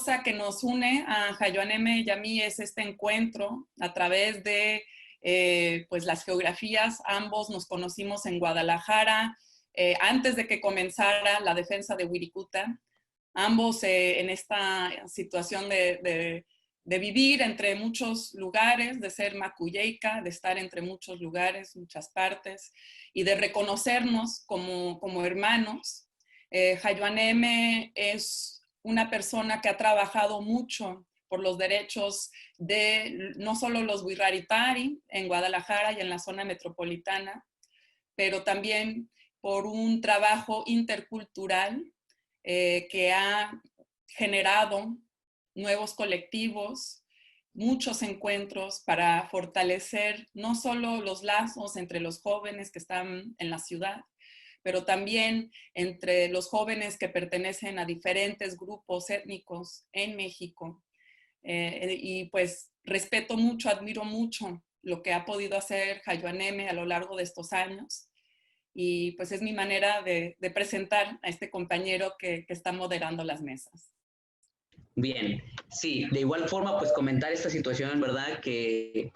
cosa que nos une a Jayuaneme y a mí es este encuentro a través de pues las geografías. Ambos nos conocimos en Guadalajara antes de que comenzara la defensa de Wirikuta. Ambos en esta situación de vivir entre muchos lugares, de ser macuyeca, de estar entre muchos lugares, muchas partes, y de reconocernos como hermanos. Jayuaneme es una persona que ha trabajado mucho por los derechos de no solo los Wirraritari en Guadalajara y en la zona metropolitana, pero también por un trabajo intercultural que ha generado nuevos colectivos, muchos encuentros para fortalecer no solo los lazos entre los jóvenes que están en la ciudad, pero también entre los jóvenes que pertenecen a diferentes grupos étnicos en México. Y pues respeto mucho, admiro mucho lo que ha podido hacer Jayuaneme a lo largo de estos años. Y pues es mi manera de presentar a este compañero que está moderando las mesas. Bien, sí, de igual forma, pues comentar esta situación, ¿verdad? Que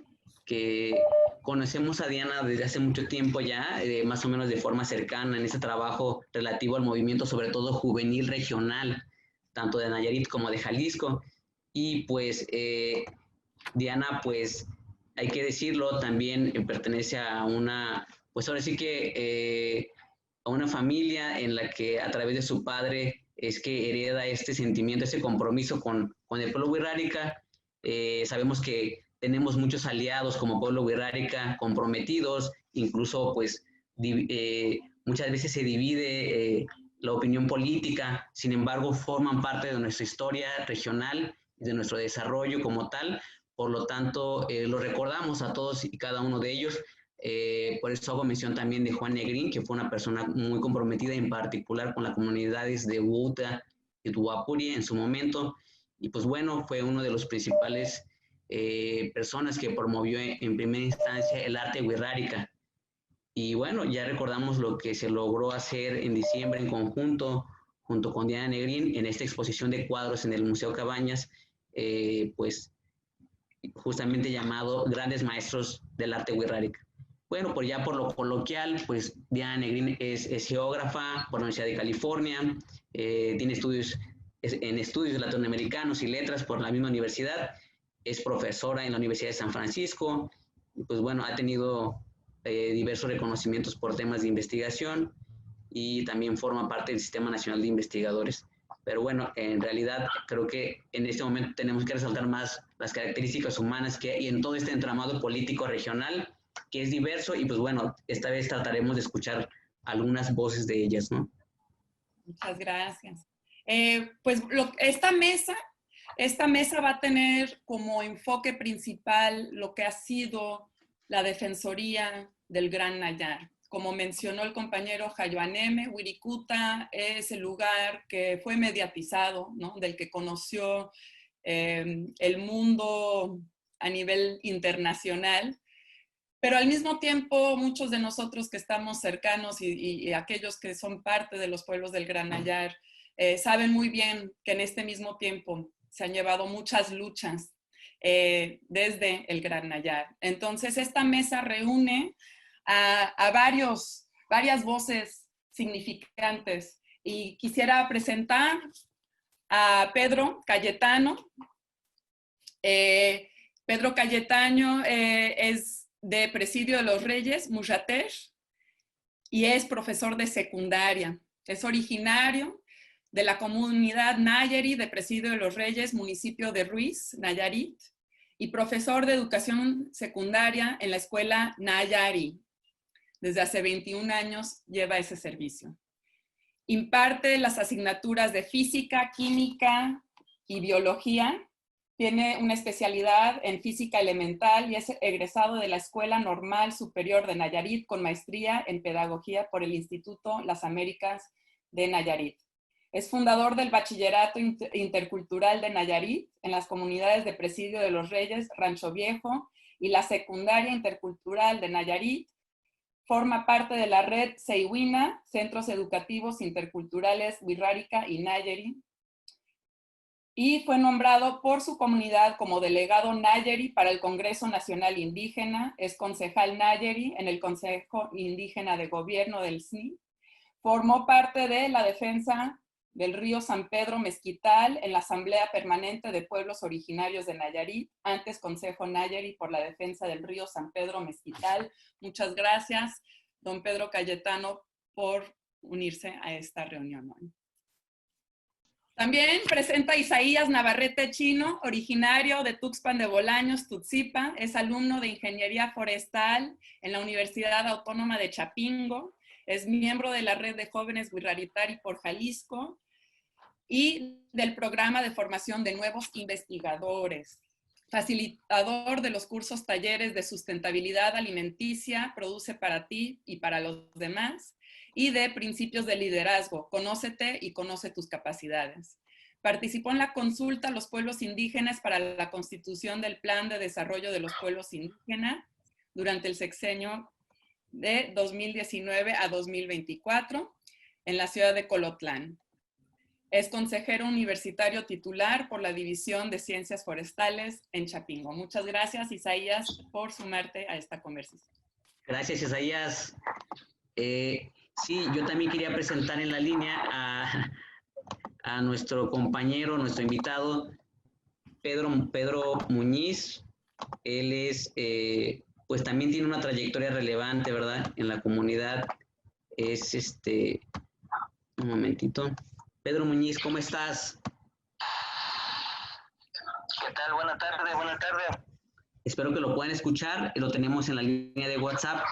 conocemos a Diana desde hace mucho tiempo ya, más o menos de forma cercana en ese trabajo relativo al movimiento, sobre todo juvenil regional, tanto de Nayarit como de Jalisco. Y pues Diana, pues hay que decirlo, también pertenece a una, pues ahora sí que a una familia en la que a través de su padre es que hereda este sentimiento, este compromiso con el pueblo wixárika. Sabemos que tenemos muchos aliados como pueblo wixárika comprometidos, incluso pues muchas veces se divide la opinión política, sin embargo forman parte de nuestra historia regional, de nuestro desarrollo como tal. Por lo tanto, lo recordamos a todos y cada uno de ellos. Por eso hago mención también de Juan Negrín, que fue una persona muy comprometida en particular con las comunidades de Huuta y Tuapuri en su momento. Y pues bueno, fue uno de los principales personas que promovió en primera instancia el arte wixárika. Y bueno, ya recordamos lo que se logró hacer en diciembre en conjunto, junto con Diana Negrín, en esta exposición de cuadros en el Museo Cabañas, pues justamente llamado Grandes Maestros del Arte Wixárika. Bueno, pues ya por lo coloquial, pues Diana Negrín es geógrafa por la Universidad de California, tiene estudios en estudios latinoamericanos y letras por la misma universidad, es profesora en la Universidad de San Francisco, y pues bueno, ha tenido diversos reconocimientos por temas de investigación y también forma parte del Sistema Nacional de Investigadores. Pero bueno, en realidad creo que en este momento tenemos que resaltar más las características humanas que hay en todo este entramado político regional, que es diverso, y pues bueno, esta vez trataremos de escuchar algunas voces de ellas, ¿no? Muchas gracias. Pues esta mesa va a tener como enfoque principal lo que ha sido la Defensoría del Gran Nayar. Como mencionó el compañero Jayuaneme, Wirikuta es el lugar que fue mediatizado, ¿no? Del que conoció el mundo a nivel internacional. Pero al mismo tiempo, muchos de nosotros que estamos cercanos y aquellos que son parte de los pueblos del Gran Nayar saben muy bien que en este mismo tiempo se han llevado muchas luchas desde el Gran Nayar. Entonces, esta mesa reúne a varias voces significantes y quisiera presentar a Pedro Cayetano. Pedro Cayetano es de Presidio de los Reyes, Mujatesh, y es profesor de secundaria. Es originario de la comunidad Nayari de Presidio de los Reyes, municipio de Ruiz, Nayarit, y profesor de educación secundaria en la escuela Nayari. Desde hace 21 años lleva ese servicio. Imparte las asignaturas de física, química y biología. Tiene una especialidad en física elemental y es egresado de la Escuela Normal Superior de Nayarit con maestría en pedagogía por el Instituto Las Américas de Nayarit. Es fundador del Bachillerato Intercultural de Nayarit en las comunidades de Presidio de los Reyes, Rancho Viejo, y la Secundaria Intercultural de Nayarit. Forma parte de la red Seiwina, Centros Educativos Interculturales Wixárika y Nayari. y fue nombrado por su comunidad como delegado Nayeri para el Congreso Nacional Indígena. Es concejal Nayeri en el Consejo Indígena de Gobierno del SNI. Formó parte de la defensa del río San Pedro Mezquital en la Asamblea Permanente de Pueblos Originarios de Nayarit, antes Consejo Nayeri por la defensa del río San Pedro Mezquital. Muchas gracias, don Pedro Cayetano, por unirse a esta reunión hoy. También presenta Isaías Navarrete Chino, originario de Tuxpan de Bolaños, Tuxipa, es alumno de Ingeniería Forestal en la Universidad Autónoma de Chapingo, es miembro de la Red de Jóvenes Huirraritari por Jalisco y del Programa de Formación de Nuevos Investigadores, facilitador de los cursos talleres de sustentabilidad alimenticia, Produce para ti y para los demás, y de principios de liderazgo, Conócete y conoce tus capacidades. Participó en la consulta a los pueblos indígenas para la constitución del Plan de Desarrollo de los Pueblos Indígenas durante el sexenio de 2019 a 2024 en la ciudad de Colotlán. Es consejero universitario titular por la División de Ciencias Forestales en Chapingo. Muchas gracias, Isaías, por sumarte a esta conversación. Gracias, Isaías. Sí, yo también quería presentar en la línea a nuestro compañero, nuestro invitado, Pedro Muñiz. Él es, pues también tiene una trayectoria relevante, ¿verdad?, en la comunidad. Es un momentito. Pedro Muñiz, ¿cómo estás? ¿Qué tal? Buenas tardes, buenas tardes. Espero que lo puedan escuchar, lo tenemos en la línea de WhatsApp.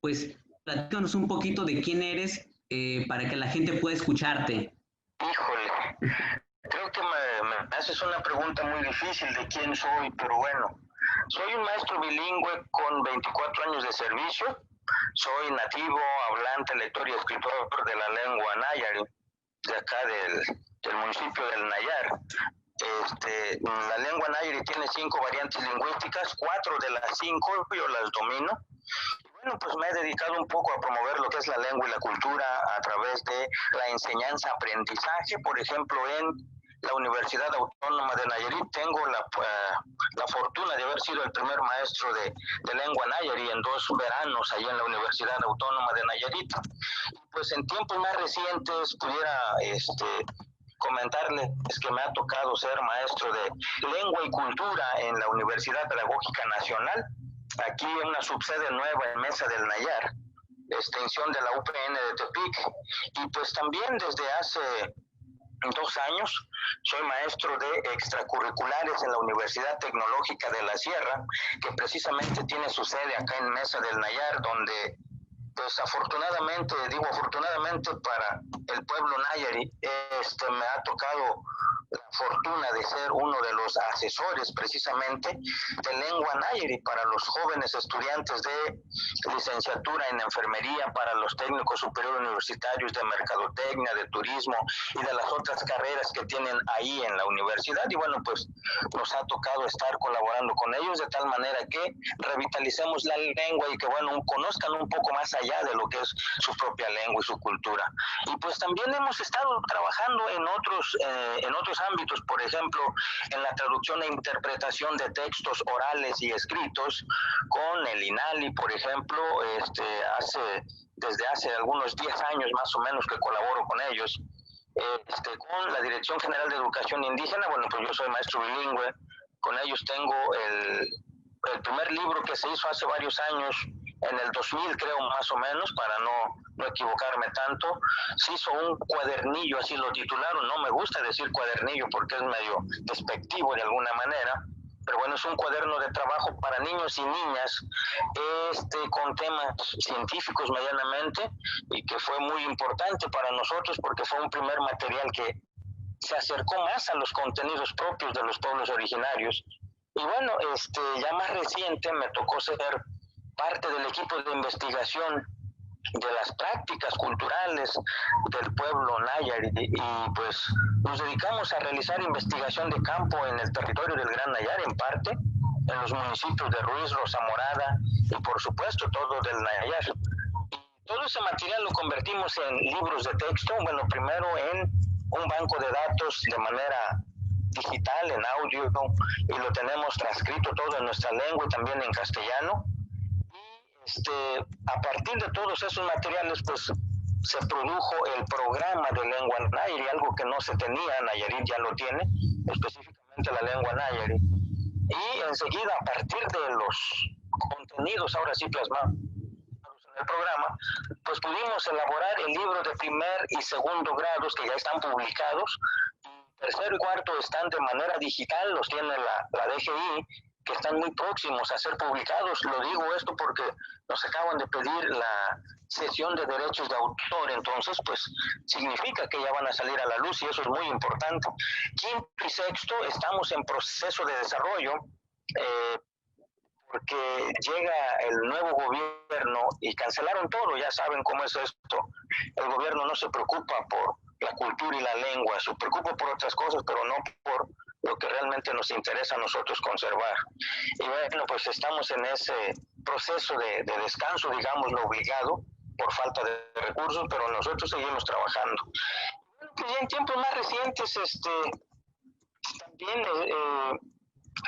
Pues platícanos un poquito de quién eres para que la gente pueda escucharte. Híjole, creo que me haces una pregunta muy difícil de quién soy, pero bueno, soy un maestro bilingüe con 24 años de servicio, soy nativo, hablante, lector y escritor de la lengua Nayari, de acá del municipio del Nayar. La lengua Nayari tiene 5 variantes lingüísticas, 4 de las 5 yo las domino. Bueno, pues me he dedicado un poco a promover lo que es la lengua y la cultura a través de la enseñanza-aprendizaje. Por ejemplo, en la Universidad Autónoma de Nayarit tengo la fortuna de haber sido el primer maestro de lengua Nayari en 2 veranos allí en la Universidad Autónoma de Nayarit. Pues en tiempos más recientes pudiera comentarles que me ha tocado ser maestro de lengua y cultura en la Universidad Pedagógica Nacional, aquí en una subsede nueva en Mesa del Nayar, extensión de la UPN de Tepic, y pues también desde hace 2 años soy maestro de extracurriculares en la Universidad Tecnológica de la Sierra, que precisamente tiene su sede acá en Mesa del Nayar, donde pues afortunadamente para el pueblo Nayari, me ha tocado la fortuna de ser uno de los asesores precisamente de lengua Nayari para los jóvenes estudiantes de licenciatura en enfermería, para los técnicos superiores universitarios de mercadotecnia, de turismo y de las otras carreras que tienen ahí en la universidad. Y bueno, pues nos ha tocado estar colaborando con ellos de tal manera que revitalicemos la lengua y que bueno, conozcan un poco más allá de lo que es su propia lengua y su cultura. Y pues también hemos estado trabajando en otros ámbitos, por ejemplo, en la traducción e interpretación de textos orales y escritos con el INALI, por ejemplo, desde hace algunos 10 años más o menos que colaboro con ellos. Con la Dirección General de Educación Indígena, bueno, pues yo soy maestro bilingüe, con ellos tengo el primer libro que se hizo hace varios años, en el 2000 creo más o menos, para no equivocarme tanto, se hizo un cuadernillo, así lo titularon. No me gusta decir cuadernillo porque es medio despectivo de alguna manera, pero bueno, es un cuaderno de trabajo para niños y niñas, con temas científicos medianamente, y que fue muy importante para nosotros porque fue un primer material que se acercó más a los contenidos propios de los pueblos originarios. Y bueno, ya más reciente me tocó ser parte del equipo de investigación de las prácticas culturales del pueblo Nayari, y pues nos dedicamos a realizar investigación de campo en el territorio del Gran Nayar, en parte, en los municipios de Ruiz, Rosa Morada y por supuesto todo del Nayar. Y todo ese material lo convertimos en libros de texto, bueno, primero en un banco de datos de manera digital, en audio, y lo tenemos transcrito todo en nuestra lengua y también en castellano. A partir de todos esos materiales, pues se produjo el programa de lengua Nayari, algo que no se tenía. Nayarit ya lo tiene, específicamente la lengua Nayari. Y enseguida, a partir de los contenidos ahora sí plasmados en el programa, pues pudimos elaborar el libro de primer y segundo grados que ya están publicados. Tercero y cuarto están de manera digital, los tiene la DGI, que están muy próximos a ser publicados. Lo digo esto porque nos acaban de pedir la cesión de derechos de autor, entonces pues significa que ya van a salir a la luz y eso es muy importante. Quinto y sexto estamos en proceso de desarrollo, porque llega el nuevo gobierno y cancelaron todo. Ya saben cómo es esto. El gobierno no se preocupa por la cultura y la lengua, se preocupa por otras cosas, pero no por lo que realmente nos interesa a nosotros conservar. Y bueno, pues estamos en ese proceso de descanso, digámoslo, obligado, por falta de recursos, pero nosotros seguimos trabajando. Bueno, pues ya en tiempos más recientes, también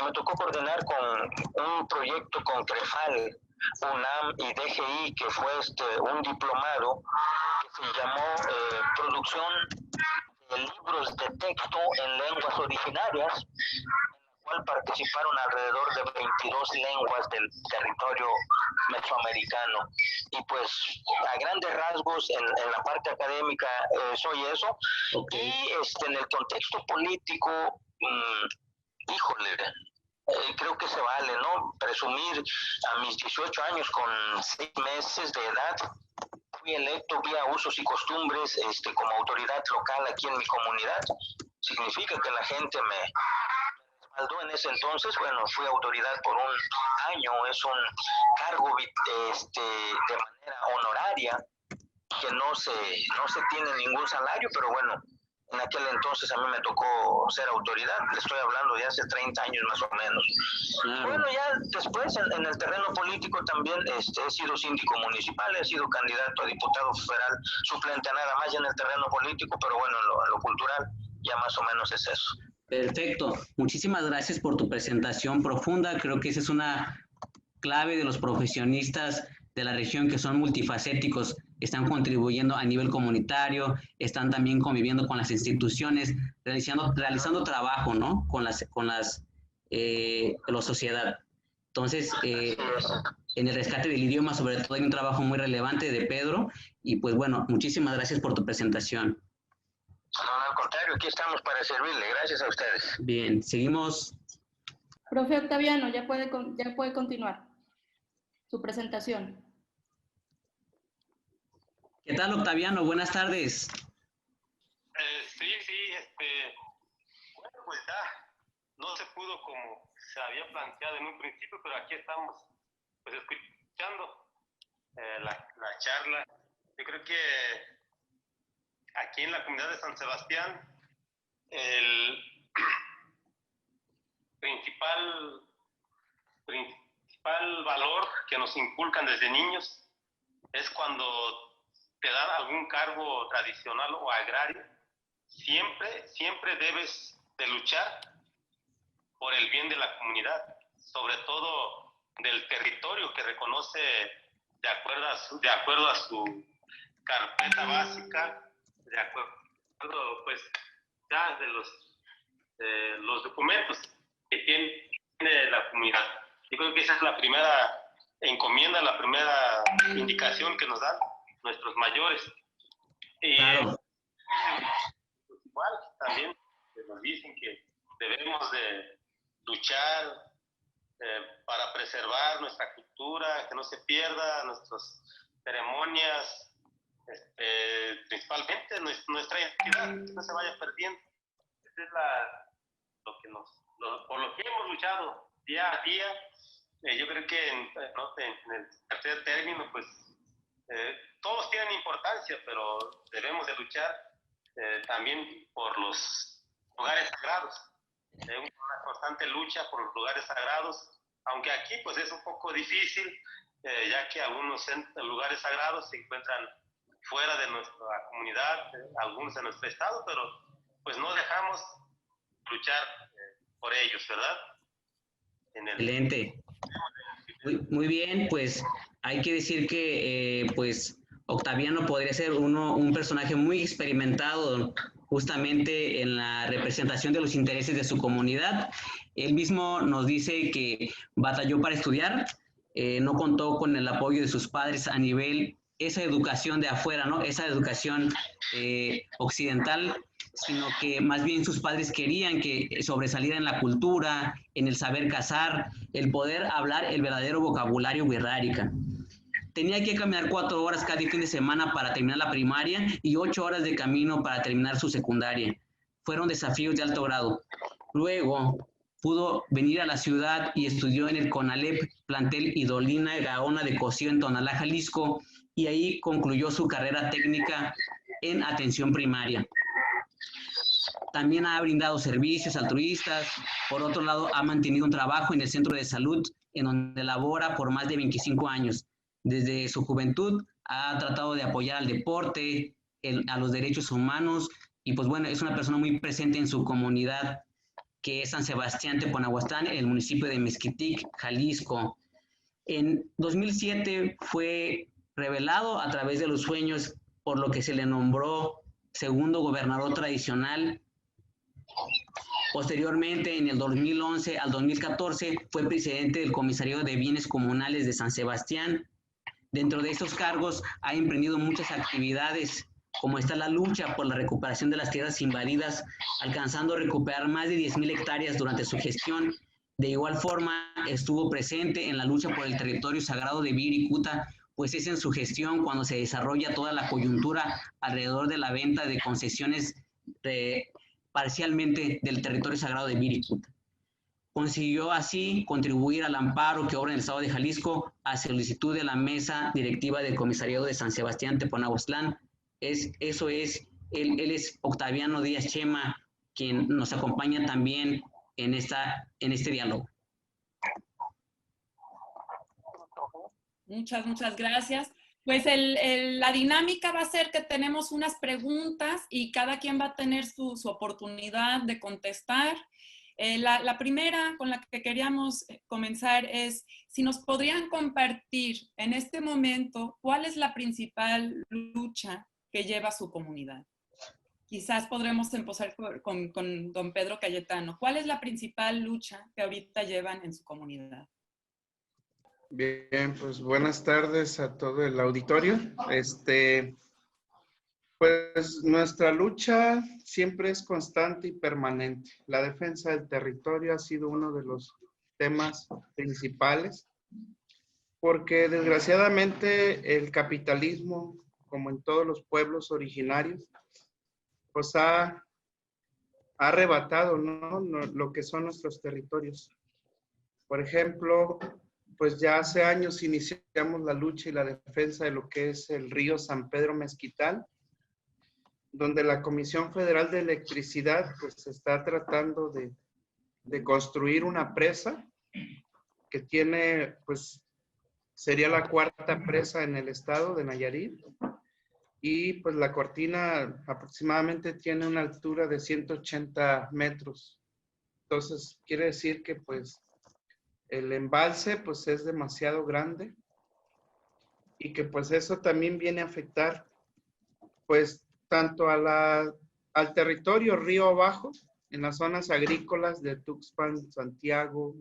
me tocó coordinar con un proyecto con CREFAL, UNAM y DGI, que fue un diplomado que se llamó Producción de Libros de Texto en Lenguas Originarias, en la cual participaron alrededor de 22 lenguas del territorio mesoamericano. Y pues a grandes rasgos en la parte académica soy eso. Okay. Y en el contexto político, híjole, creo que se vale, ¿no? Presumir a mis 18 años con 6 meses de edad, fui electo vía usos y costumbres como autoridad local aquí en mi comunidad. Significa que la gente me respaldó en ese entonces. Bueno, fui autoridad por un año, es un cargo de manera honoraria, que no se tiene ningún salario, pero bueno, en aquel entonces a mí me tocó ser autoridad, le estoy hablando de hace 30 años más o menos. Claro. Bueno, ya después en el terreno político también he sido síndico municipal, he sido candidato a diputado federal suplente a nada más ya en el terreno político, pero bueno, en lo cultural ya más o menos es eso. Perfecto, muchísimas gracias por tu presentación profunda. Creo que esa es una clave de los profesionistas de la región, que son multifacéticos, están contribuyendo a nivel comunitario, están también conviviendo con las instituciones, realizando trabajo, ¿no? con la sociedad. Entonces, en el rescate del idioma, sobre todo, hay un trabajo muy relevante de Pedro, y pues bueno, muchísimas gracias por tu presentación. No, al contrario, aquí estamos para servirle. Gracias a ustedes. Bien, seguimos. Profe Octaviano, ya puede continuar su presentación. ¿Qué tal, Octaviano? Buenas tardes. Sí, bueno, pues ya no se pudo como se había planteado en un principio, pero aquí estamos pues escuchando la charla. Yo creo que aquí en la comunidad de San Sebastián el principal valor que nos inculcan desde niños es cuando te dan algún cargo tradicional o agrario, siempre debes de luchar por el bien de la comunidad, sobre todo del territorio que reconoce de acuerdo a su carpeta básica, de acuerdo pues ya de los documentos que tiene la comunidad. Yo creo que esa es la primera encomienda, la primera indicación que nos dan nuestros mayores. Y claro. Pues igual también nos dicen que debemos de luchar para preservar nuestra cultura, que no se pierda nuestras ceremonias, principalmente nuestra identidad, que no se vaya perdiendo. Esa es por lo que hemos luchado día a día. Yo creo que en el tercer término, pues todos tienen importancia, pero debemos de luchar también por los lugares sagrados. Una constante lucha por los lugares sagrados, aunque aquí pues es un poco difícil, ya que algunos lugares sagrados se encuentran fuera de nuestra comunidad, algunos de nuestro estado, pero pues no dejamos luchar por ellos, ¿verdad? Excelente. Muy bien, pues hay que decir que pues Octaviano podría ser un personaje muy experimentado justamente en la representación de los intereses de su comunidad. Él mismo nos dice que batalló para estudiar, no contó con el apoyo de sus padres a nivel, esa educación de afuera, ¿no? Esa educación occidental, sino que más bien sus padres querían que sobresaliera en la cultura, en el saber cazar, el poder hablar el verdadero vocabulario wixárika. Tenía que caminar 4 horas cada fin de semana para terminar la primaria y 8 horas de camino para terminar su secundaria. Fueron desafíos de alto grado. Luego pudo venir a la ciudad y estudió en el CONALEP, plantel Idolina Gaona de Cosío en Tonalá, Jalisco, y ahí concluyó su carrera técnica en atención primaria. También ha brindado servicios altruistas. Por otro lado, ha mantenido un trabajo en el centro de salud en donde labora por más de 25 años. Desde su juventud ha tratado de apoyar al deporte, a los derechos humanos y pues bueno, es una persona muy presente en su comunidad que es San Sebastián Teponahuatlán, en el municipio de Mezquitic, Jalisco. En 2007 fue revelado a través de los sueños, por lo que se le nombró segundo gobernador tradicional. Posteriormente, en el 2011 al 2014, fue presidente del Comisariado de Bienes Comunales de San Sebastián. Dentro de estos cargos ha emprendido muchas actividades, como está la lucha por la recuperación de las tierras invadidas, alcanzando a recuperar más de 10,000 hectáreas durante su gestión. De igual forma, estuvo presente en la lucha por el territorio sagrado de Viricuta, pues es en su gestión cuando se desarrolla toda la coyuntura alrededor de la venta de concesiones parcialmente del territorio sagrado de Viricuta. Consiguió así contribuir al amparo que obra en el estado de Jalisco a solicitud de la mesa directiva del Comisariado de San Sebastián Teponahuatlán. Él es Octaviano Díaz Chema, quien nos acompaña también en este diálogo. Muchas gracias. Pues la dinámica va a ser que tenemos unas preguntas y cada quien va a tener su oportunidad de contestar. La primera con la que queríamos comenzar es si nos podrían compartir en este momento cuál es la principal lucha que lleva su comunidad. Quizás podremos empezar con don Pedro Cayetano. ¿Cuál es la principal lucha que ahorita llevan en su comunidad? Bien, pues buenas tardes a todo el auditorio. Pues nuestra lucha siempre es constante y permanente. La defensa del territorio ha sido uno de los temas principales, porque desgraciadamente el capitalismo, como en todos los pueblos originarios, pues ha arrebatado, ¿no?, lo que son nuestros territorios. Por ejemplo, pues ya hace años iniciamos la lucha y la defensa de lo que es el río San Pedro Mezquital, donde la Comisión Federal de Electricidad pues está tratando de construir una presa que tiene, pues sería la 4ª presa en el estado de Nayarit, y pues la cortina aproximadamente tiene una altura de 180 metros. Entonces quiere decir que pues el embalse pues es demasiado grande y que pues eso también viene a afectar pues tanto al territorio río abajo, en las zonas agrícolas de Tuxpan, Santiago,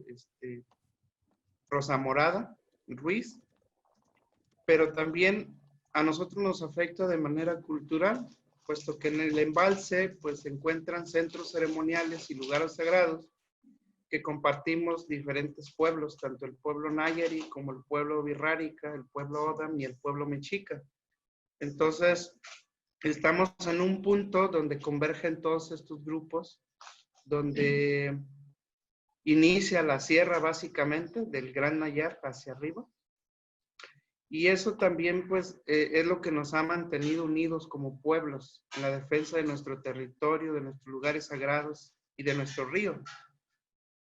Rosa Morada, Ruiz, pero también a nosotros nos afecta de manera cultural, puesto que en el embalse pues se encuentran centros ceremoniales y lugares sagrados que compartimos diferentes pueblos, tanto el pueblo Nayari como el pueblo Wixárika, el pueblo Odam y el pueblo Mexica. Entonces, estamos en un punto donde convergen todos estos grupos, donde inicia la sierra básicamente del Gran Nayar hacia arriba. Y eso también pues es lo que nos ha mantenido unidos como pueblos en la defensa de nuestro territorio, de nuestros lugares sagrados y de nuestro río.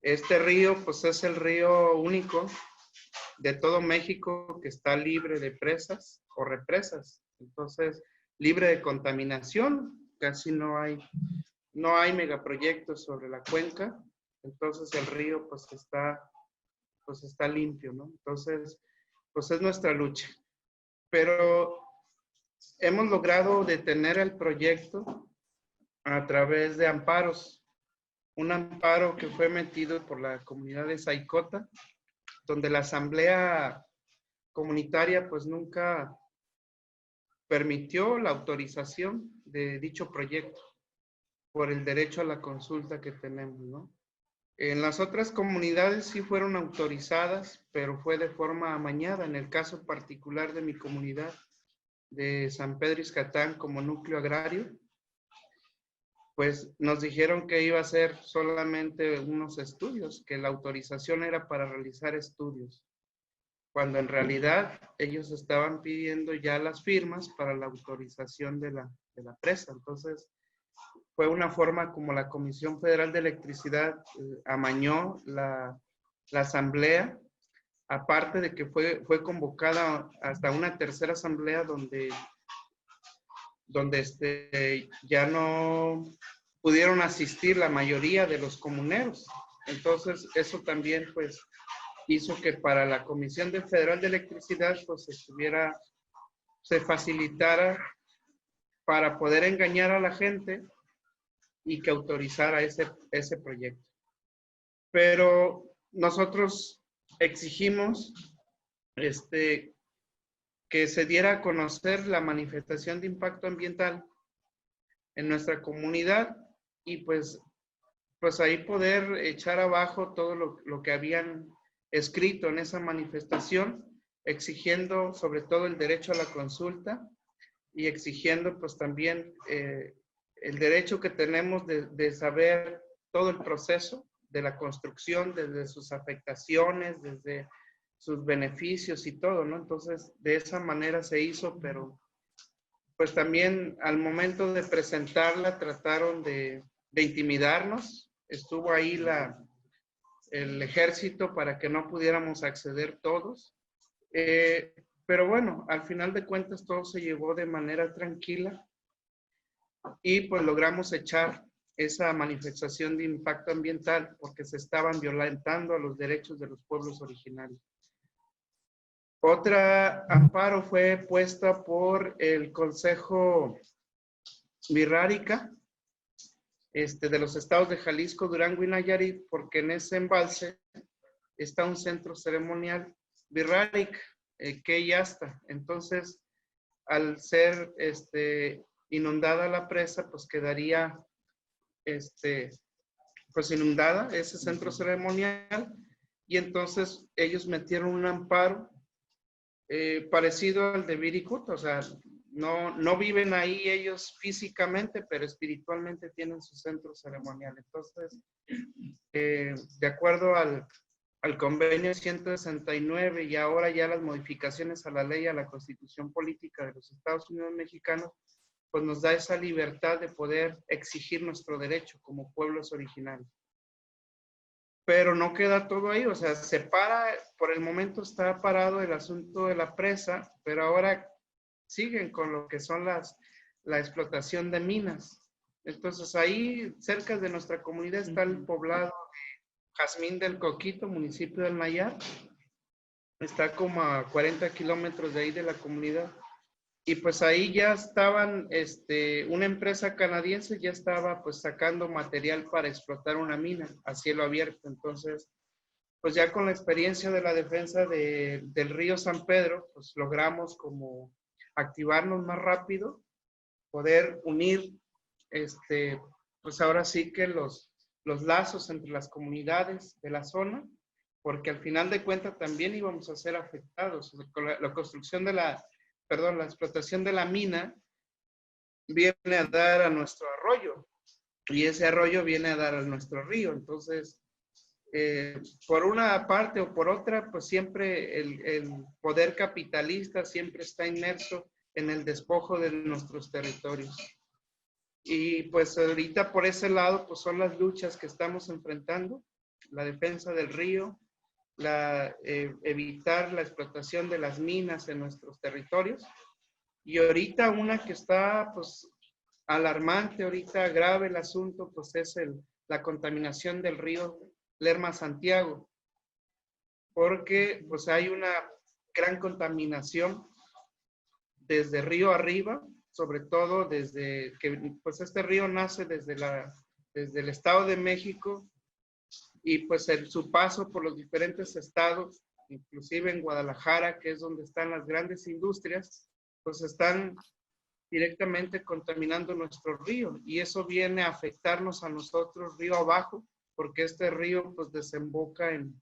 Este río pues es el río único de todo México que está libre de presas o represas. Entonces, libre de contaminación, casi no hay no hay megaproyectos sobre la cuenca, entonces el río pues está limpio, ¿no? Entonces, pues es nuestra lucha. Pero hemos logrado detener el proyecto a través de amparos. Un amparo que fue metido por la comunidad de Zaicota, donde la asamblea comunitaria pues nunca permitió la autorización de dicho proyecto por el derecho a la consulta que tenemos, ¿no? En las otras comunidades sí fueron autorizadas, pero fue de forma amañada. En el caso particular de mi comunidad de San Pedro Izcatán como núcleo agrario, pues nos dijeron que iba a ser solamente unos estudios, que la autorización era para realizar estudios, cuando en realidad ellos estaban pidiendo ya las firmas para la autorización de la presa. Entonces, fue una forma como la Comisión Federal de Electricidad amañó la asamblea, aparte de que fue convocada hasta una tercera asamblea donde ya no pudieron asistir la mayoría de los comuneros. Entonces, eso también pues hizo que para la Comisión Federal de Electricidad pues se facilitara para poder engañar a la gente y que autorizara ese proyecto. Pero nosotros exigimos que se diera a conocer la manifestación de impacto ambiental en nuestra comunidad y pues ahí poder echar abajo todo lo que habían escrito en esa manifestación, exigiendo sobre todo el derecho a la consulta y exigiendo pues también el derecho que tenemos de saber todo el proceso de la construcción, desde sus afectaciones, desde sus beneficios y todo, ¿no? Entonces, de esa manera se hizo, pero pues también al momento de presentarla trataron de intimidarnos. Estuvo ahí el ejército para que no pudiéramos acceder todos. Pero bueno, al final de cuentas todo se llevó de manera tranquila y pues logramos echar esa manifestación de impacto ambiental porque se estaban violentando a los derechos de los pueblos originarios. Otra amparo fue puesta por el Consejo Wixárika de los estados de Jalisco, Durango y Nayarit, porque en ese embalse está un centro ceremonial Wixárika, que ya está. Entonces, al ser inundada la presa, pues quedaría pues inundada ese centro ceremonial, y entonces ellos metieron un amparo parecido al de Viricut, o sea, no viven ahí ellos físicamente, pero espiritualmente tienen su centro ceremonial. Entonces, de acuerdo al convenio 169 y ahora ya las modificaciones a la ley, a la Constitución Política de los Estados Unidos Mexicanos, pues nos da esa libertad de poder exigir nuestro derecho como pueblos originarios. Pero no queda todo ahí, o sea, por el momento está parado el asunto de la presa, pero ahora siguen con lo que son la explotación de minas. Entonces ahí, cerca de nuestra comunidad, está el poblado de Jazmín del Coquito, municipio del Nayar. Está como a 40 kilómetros de ahí de la comunidad. Y pues ahí ya estaban, una empresa canadiense ya estaba pues sacando material para explotar una mina a cielo abierto. Entonces, pues ya con la experiencia de la defensa del río San Pedro, pues logramos como activarnos más rápido, poder unir, pues ahora sí que los lazos entre las comunidades de la zona, porque al final de cuentas también íbamos a ser afectados. La construcción la explotación de la mina viene a dar a nuestro arroyo y ese arroyo viene a dar a nuestro río. Entonces, por una parte o por otra, pues siempre el poder capitalista siempre está inmerso en el despojo de nuestros territorios. Y pues ahorita por ese lado, pues son las luchas que estamos enfrentando, la defensa del río, evitar la explotación de las minas en nuestros territorios. Y ahorita una que está pues alarmante ahorita, grave el asunto, pues es la contaminación del río Lerma-Santiago, porque pues hay una gran contaminación desde río arriba, sobre todo desde que pues este río nace desde el Estado de México y pues su paso por los diferentes estados, inclusive en Guadalajara, que es donde están las grandes industrias, pues están directamente contaminando nuestro río y eso viene a afectarnos a nosotros río abajo, porque este río pues desemboca en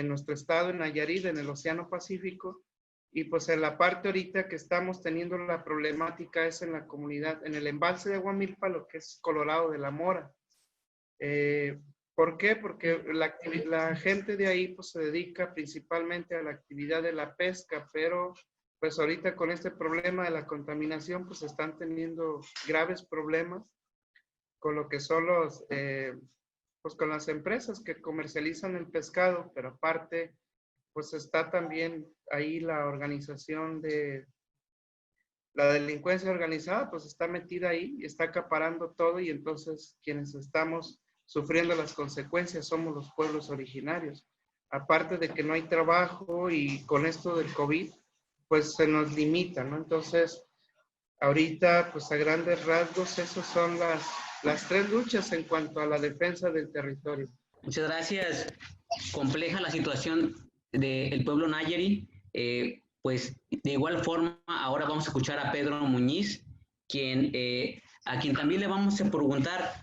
nuestro estado, en Nayarit, en el Océano Pacífico, y pues en la parte ahorita que estamos teniendo la problemática es en la comunidad, en el embalse de Aguamilpa, lo que es Colorado de la Mora. ¿Por qué? Porque la gente de ahí pues se dedica principalmente a la actividad de la pesca, pero pues ahorita con este problema de la contaminación pues están teniendo graves problemas con lo que son pues con las empresas que comercializan el pescado, pero aparte pues está también ahí la organización de la delincuencia organizada, pues está metida ahí y está acaparando todo y entonces quienes estamos sufriendo las consecuencias somos los pueblos originarios. Aparte de que no hay trabajo y con esto del COVID, pues se nos limita, ¿no? Entonces, ahorita, pues a grandes rasgos, esas son las tres luchas en cuanto a la defensa del territorio. Muchas gracias. Compleja la situación del pueblo Nayari. Pues de igual forma, ahora vamos a escuchar a Pedro Muñiz, a quien también le vamos a preguntar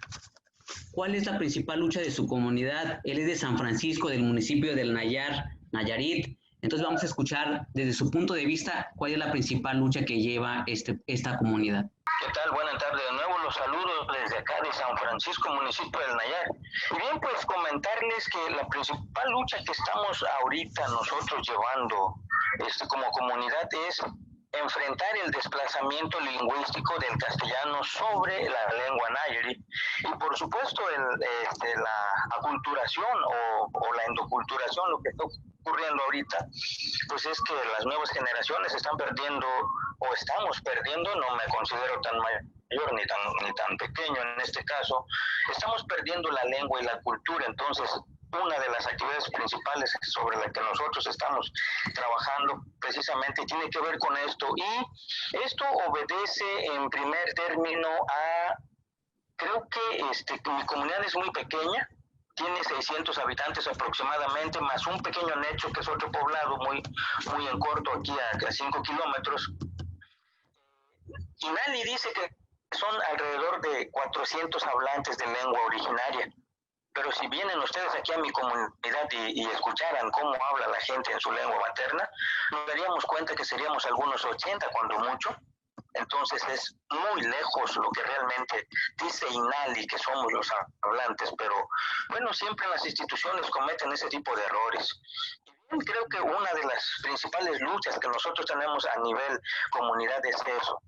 cuál es la principal lucha de su comunidad. Él es de San Francisco, del municipio del Nayarit. Entonces vamos a escuchar desde su punto de vista cuál es la principal lucha que lleva esta comunidad. ¿Qué tal? Buenas tardes de nuevo. Los saludos desde acá de San Francisco, municipio del Nayar. Y bien, pues comentarles que la principal lucha que estamos ahorita nosotros llevando como comunidad es enfrentar el desplazamiento lingüístico del castellano sobre la lengua nayari y por supuesto la aculturación o la endoculturación, lo que está ocurriendo ahorita, pues es que las nuevas generaciones están perdiendo o estamos perdiendo, no me considero tan mayor ni tan pequeño en este caso, estamos perdiendo la lengua y la cultura. Entonces una de las actividades principales sobre la que nosotros estamos trabajando precisamente tiene que ver con esto, y esto obedece en primer término creo que mi comunidad es muy pequeña, tiene 600 habitantes aproximadamente, más un pequeño Necho, que es otro poblado muy en corto, aquí a 5 kilómetros. Inali dice que son alrededor de 400 hablantes de lengua originaria. Pero si vienen ustedes aquí a mi comunidad y escucharan cómo habla la gente en su lengua materna, nos daríamos cuenta que seríamos algunos 80 cuando mucho. Entonces es muy lejos lo que realmente dice Inali, que somos los hablantes, pero bueno, siempre las instituciones cometen ese tipo de errores. Y creo que una de las principales luchas que nosotros tenemos a nivel comunidad es eso: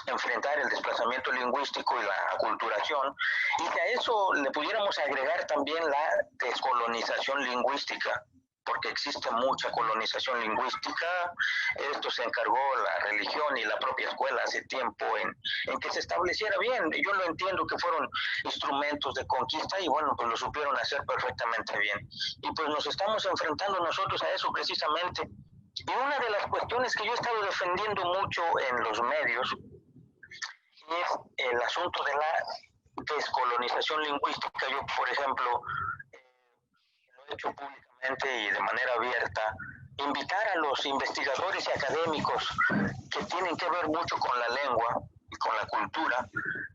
enfrentar el desplazamiento lingüístico y la aculturación, y que a eso le pudiéramos agregar también la descolonización lingüística, porque existe mucha colonización lingüística. Esto se encargó la religión y la propia escuela hace tiempo en que se estableciera bien. Yo lo entiendo que fueron instrumentos de conquista y bueno, pues lo supieron hacer perfectamente bien. Y pues nos estamos enfrentando nosotros a eso precisamente. Y una de las cuestiones que yo he estado defendiendo mucho en los medios es el asunto de la descolonización lingüística. Yo, por ejemplo, lo he hecho públicamente y de manera abierta, invitar a los investigadores y académicos que tienen que ver mucho con la lengua y con la cultura,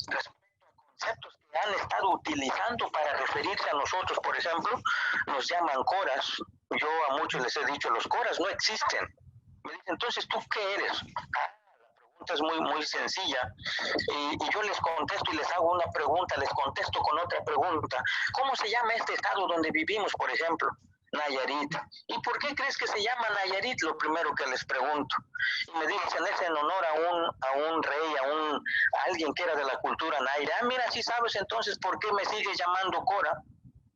respecto a conceptos que han estado utilizando para referirse a nosotros. Por ejemplo, nos llaman coras. Yo a muchos les he dicho, los coras no existen. Me dicen, entonces, ¿tú qué eres? Es muy sencilla, y yo les contesto y les hago una pregunta, les contesto con otra pregunta. ¿Cómo se llama este estado donde vivimos, por ejemplo? Nayarit. ¿Y por qué crees que se llama Nayarit? Lo primero que les pregunto. Y me dicen, es en honor a un rey, a alguien que era de la cultura naira. Ah, mira, si sabes entonces por qué me sigues llamando Cora.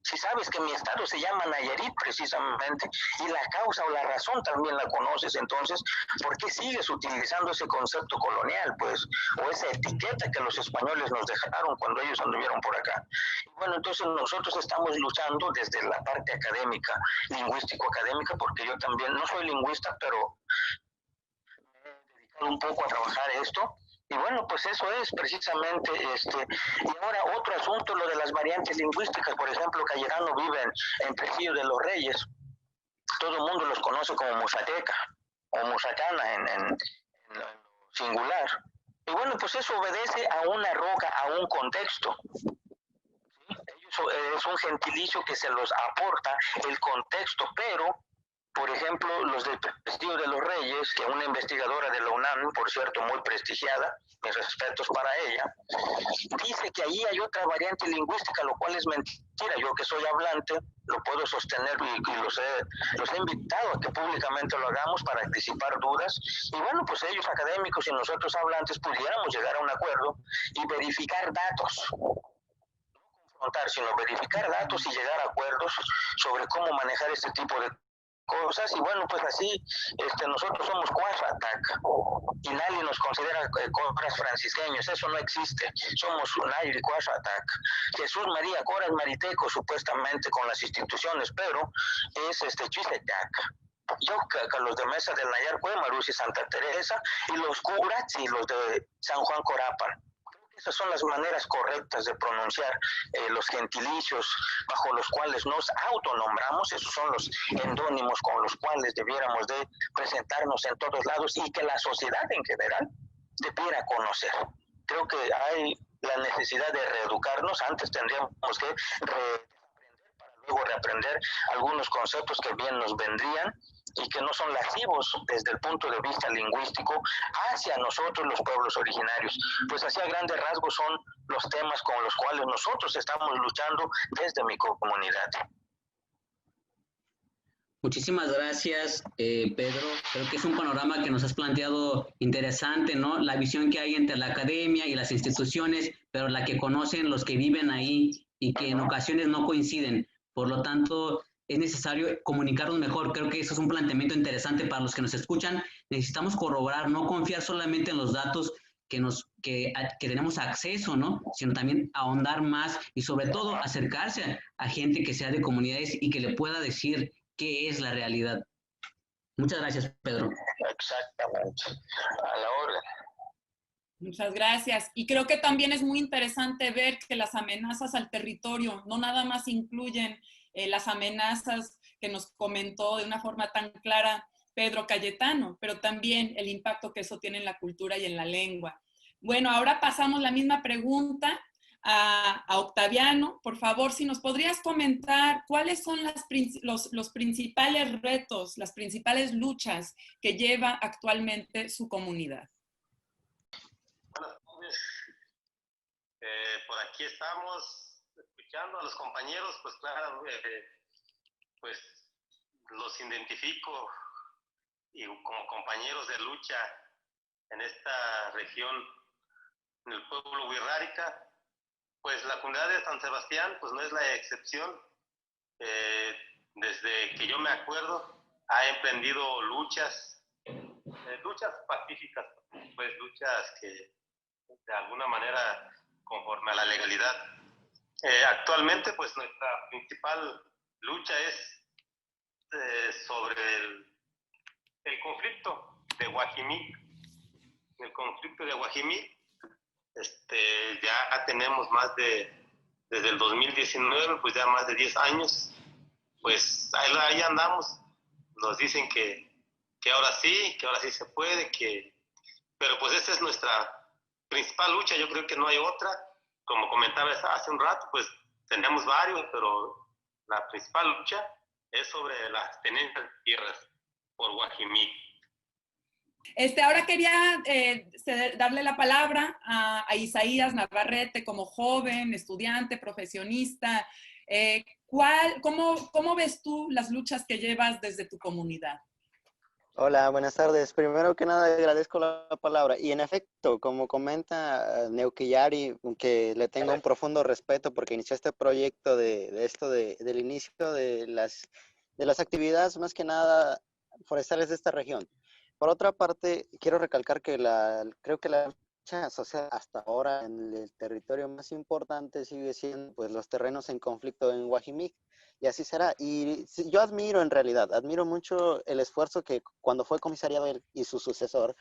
Si sabes que mi estado se llama Nayarit precisamente, y la causa o la razón también la conoces, entonces, ¿por qué sigues utilizando ese concepto colonial, pues, o esa etiqueta que los españoles nos dejaron cuando ellos anduvieron por acá? Y bueno, entonces nosotros estamos luchando desde la parte académica, lingüístico-académica, porque yo también no soy lingüista, pero me he dedicado un poco a trabajar esto. Y bueno, pues eso es precisamente y ahora otro asunto, lo de las variantes lingüísticas. Por ejemplo, Cayetano vive en Trujillo de los Reyes. Todo el mundo los conoce como musateca o musacana en singular. Y bueno, pues eso obedece a una roca, a un contexto. Es un gentilicio que se los aporta el contexto, pero por ejemplo, los del Castillo de los Reyes, que una investigadora de la UNAM, por cierto, muy prestigiada, mis respetos para ella, dice que ahí hay otra variante lingüística, lo cual es mentira. Yo que soy hablante, lo puedo sostener y los he invitado a que públicamente lo hagamos para disipar dudas. Y bueno, pues ellos académicos y nosotros hablantes pudiéramos llegar a un acuerdo y verificar datos. Confrontar, sino verificar datos y llegar a acuerdos sobre cómo manejar este tipo de cosas. Y bueno, pues así nosotros somos Cuaxatac y nadie nos considera Coras francisqueños, eso no existe, somos Nayri Cuaxatac. Jesús María Coras Mariteco supuestamente con las instituciones, pero es Chuisecac. Yo, que los de Mesa del Nayar, Cuemarusi, Santa Teresa, y los curas y los de San Juan Corapan. Esas son las maneras correctas de pronunciar los gentilicios bajo los cuales nos autonombramos. Esos son los endónimos con los cuales debiéramos de presentarnos en todos lados y que la sociedad en general debiera conocer. Creo que hay la necesidad de reeducarnos. Antes tendríamos que reaprender para luego reaprender algunos conceptos que bien nos vendrían y que no son lascivos desde el punto de vista lingüístico hacia nosotros los pueblos originarios. Pues así a grandes rasgos son los temas con los cuales nosotros estamos luchando desde mi comunidad. Muchísimas gracias, Pedro. Creo que es un panorama que nos has planteado interesante, ¿no? La visión que hay entre la academia y las instituciones, pero la que conocen los que viven ahí y que en ocasiones no coinciden. Por lo tanto, es necesario comunicarnos mejor. Creo que eso es un planteamiento interesante para los que nos escuchan. Necesitamos corroborar, no confiar solamente en los datos que tenemos acceso, ¿no? Sino también ahondar más y sobre todo acercarse a gente que sea de comunidades y que le pueda decir qué es la realidad. Muchas gracias, Pedro. Exactamente. A la orden. Muchas gracias. Y creo que también es muy interesante ver que las amenazas al territorio no nada más incluyen las amenazas que nos comentó de una forma tan clara Pedro Cayetano, pero también el impacto que eso tiene en la cultura y en la lengua. Bueno, ahora pasamos la misma pregunta a Octaviano. Por favor, si nos podrías comentar cuáles son los principales retos, las principales luchas que lleva actualmente su comunidad. Buenas tardes. Por aquí estamos escuchando a los compañeros, pues claro, pues los identifico y como compañeros de lucha en esta región, en el pueblo Wixárika. Pues la comunidad de San Sebastián pues no es la excepción. Desde que yo me acuerdo ha emprendido luchas pacíficas, pues luchas que de alguna manera conforme a la legalidad. Actualmente pues nuestra principal lucha es sobre el conflicto de Guajimí. El conflicto de Guajimí, ya tenemos desde el 2019, pues ya más de 10 años, pues ahí andamos. Nos dicen que ahora sí se puede, pero pues esa es nuestra principal lucha. Yo creo que no hay otra. Como comentaba hace un rato, pues tenemos varios, pero la principal lucha es sobre las tenencias de tierras por Guajimí. Ahora quería darle la palabra a Isaías Navarrete como joven, estudiante, profesionista. ¿Cómo ves tú las luchas que llevas desde tu comunidad? Hola, buenas tardes. Primero que nada agradezco la palabra. Y en efecto, como comenta Neukiyari, que le tengo un profundo respeto porque inició este proyecto del inicio de las actividades más que nada forestales de esta región. Por otra parte, quiero recalcar que creo que la lucha social hasta ahora en el territorio más importante sigue siendo pues los terrenos en conflicto en Guajimí. Y así será. Y yo admiro en realidad, admiro mucho el esfuerzo que cuando fue comisariado él y su sucesor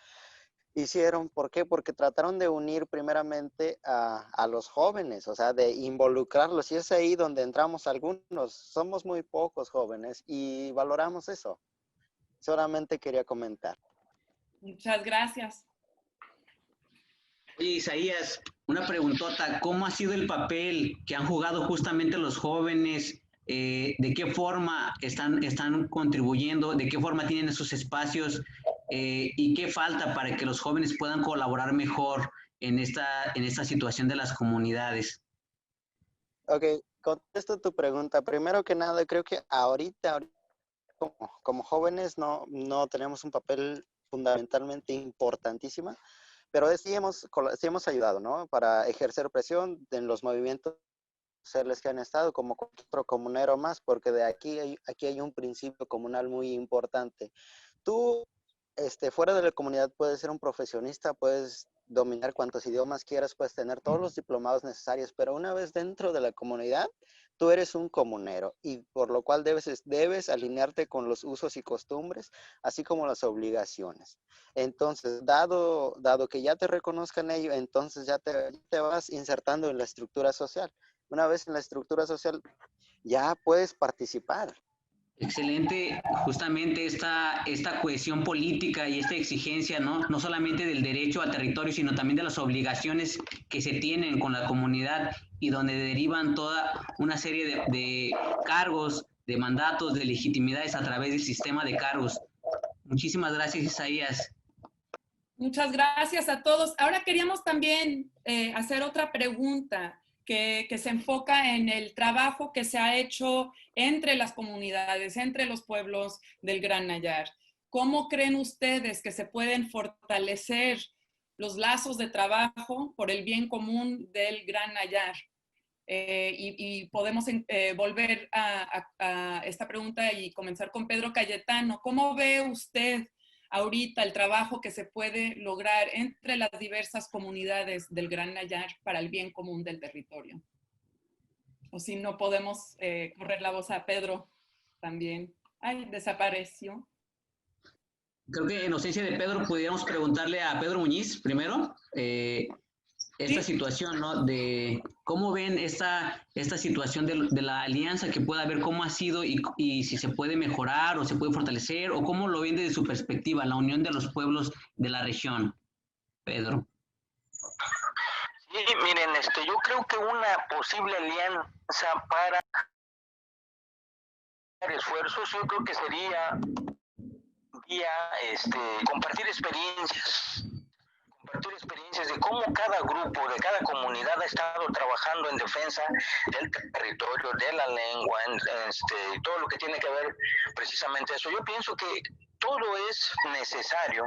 hicieron. ¿Por qué? Porque trataron de unir primeramente a los jóvenes, o sea, de involucrarlos. Y es ahí donde entramos algunos. Somos muy pocos jóvenes y valoramos eso. Solamente quería comentar. Muchas gracias. Oye, Isaías, una preguntota, ¿cómo ha sido el papel que han jugado justamente los jóvenes? ¿De qué forma están contribuyendo? ¿De qué forma tienen esos espacios? ¿Y qué falta para que los jóvenes puedan colaborar mejor en esta situación de las comunidades? Ok, contesto tu pregunta. Primero que nada, creo que ahorita como jóvenes no tenemos un papel fundamentalmente importantísimo, pero sí hemos ayudado, ¿no? Para ejercer presión en los movimientos sociales que han estado, como otro comunero más, porque aquí hay un principio comunal muy importante. Tú, fuera de la comunidad, puedes ser un profesionista, puedes dominar cuantos idiomas quieras, puedes tener todos los diplomados necesarios, pero una vez dentro de la comunidad, tú eres un comunero y por lo cual debes alinearte con los usos y costumbres, así como las obligaciones. Entonces, dado que ya te reconozcan ello, entonces ya te vas insertando en la estructura social. Una vez en la estructura social, ya puedes participar. Excelente, justamente esta cohesión política y esta exigencia, ¿no? No solamente del derecho al territorio, sino también de las obligaciones que se tienen con la comunidad y donde derivan toda una serie de cargos, de mandatos, de legitimidades a través del sistema de cargos. Muchísimas gracias, Isaías. Muchas gracias a todos. Ahora queríamos también hacer otra pregunta que se enfoca en el trabajo que se ha hecho entre las comunidades, entre los pueblos del Gran Nayar. ¿Cómo creen ustedes que se pueden fortalecer los lazos de trabajo por el bien común del Gran Nayar? Y podemos volver a esta pregunta y comenzar con Pedro Cayetano. ¿Cómo ve usted ahorita el trabajo que se puede lograr entre las diversas comunidades del Gran Nayar para el bien común del territorio? O si no podemos correr la voz a Pedro también. Ay, desapareció. Creo que en ausencia de Pedro, pudiéramos preguntarle a Pedro Muñiz primero esta situación, ¿no? De cómo ven esta situación de la alianza que pueda haber, cómo ha sido y si se puede mejorar o se puede fortalecer, o cómo lo ven desde su perspectiva, la unión de los pueblos de la región. Pedro. Sí, miren, yo creo que una posible alianza para esfuerzos, yo creo que sería vía compartir experiencias de cómo cada grupo, de cada comunidad ha estado trabajando en defensa del territorio, de la lengua, todo lo que tiene que ver precisamente eso. Yo pienso que todo es necesario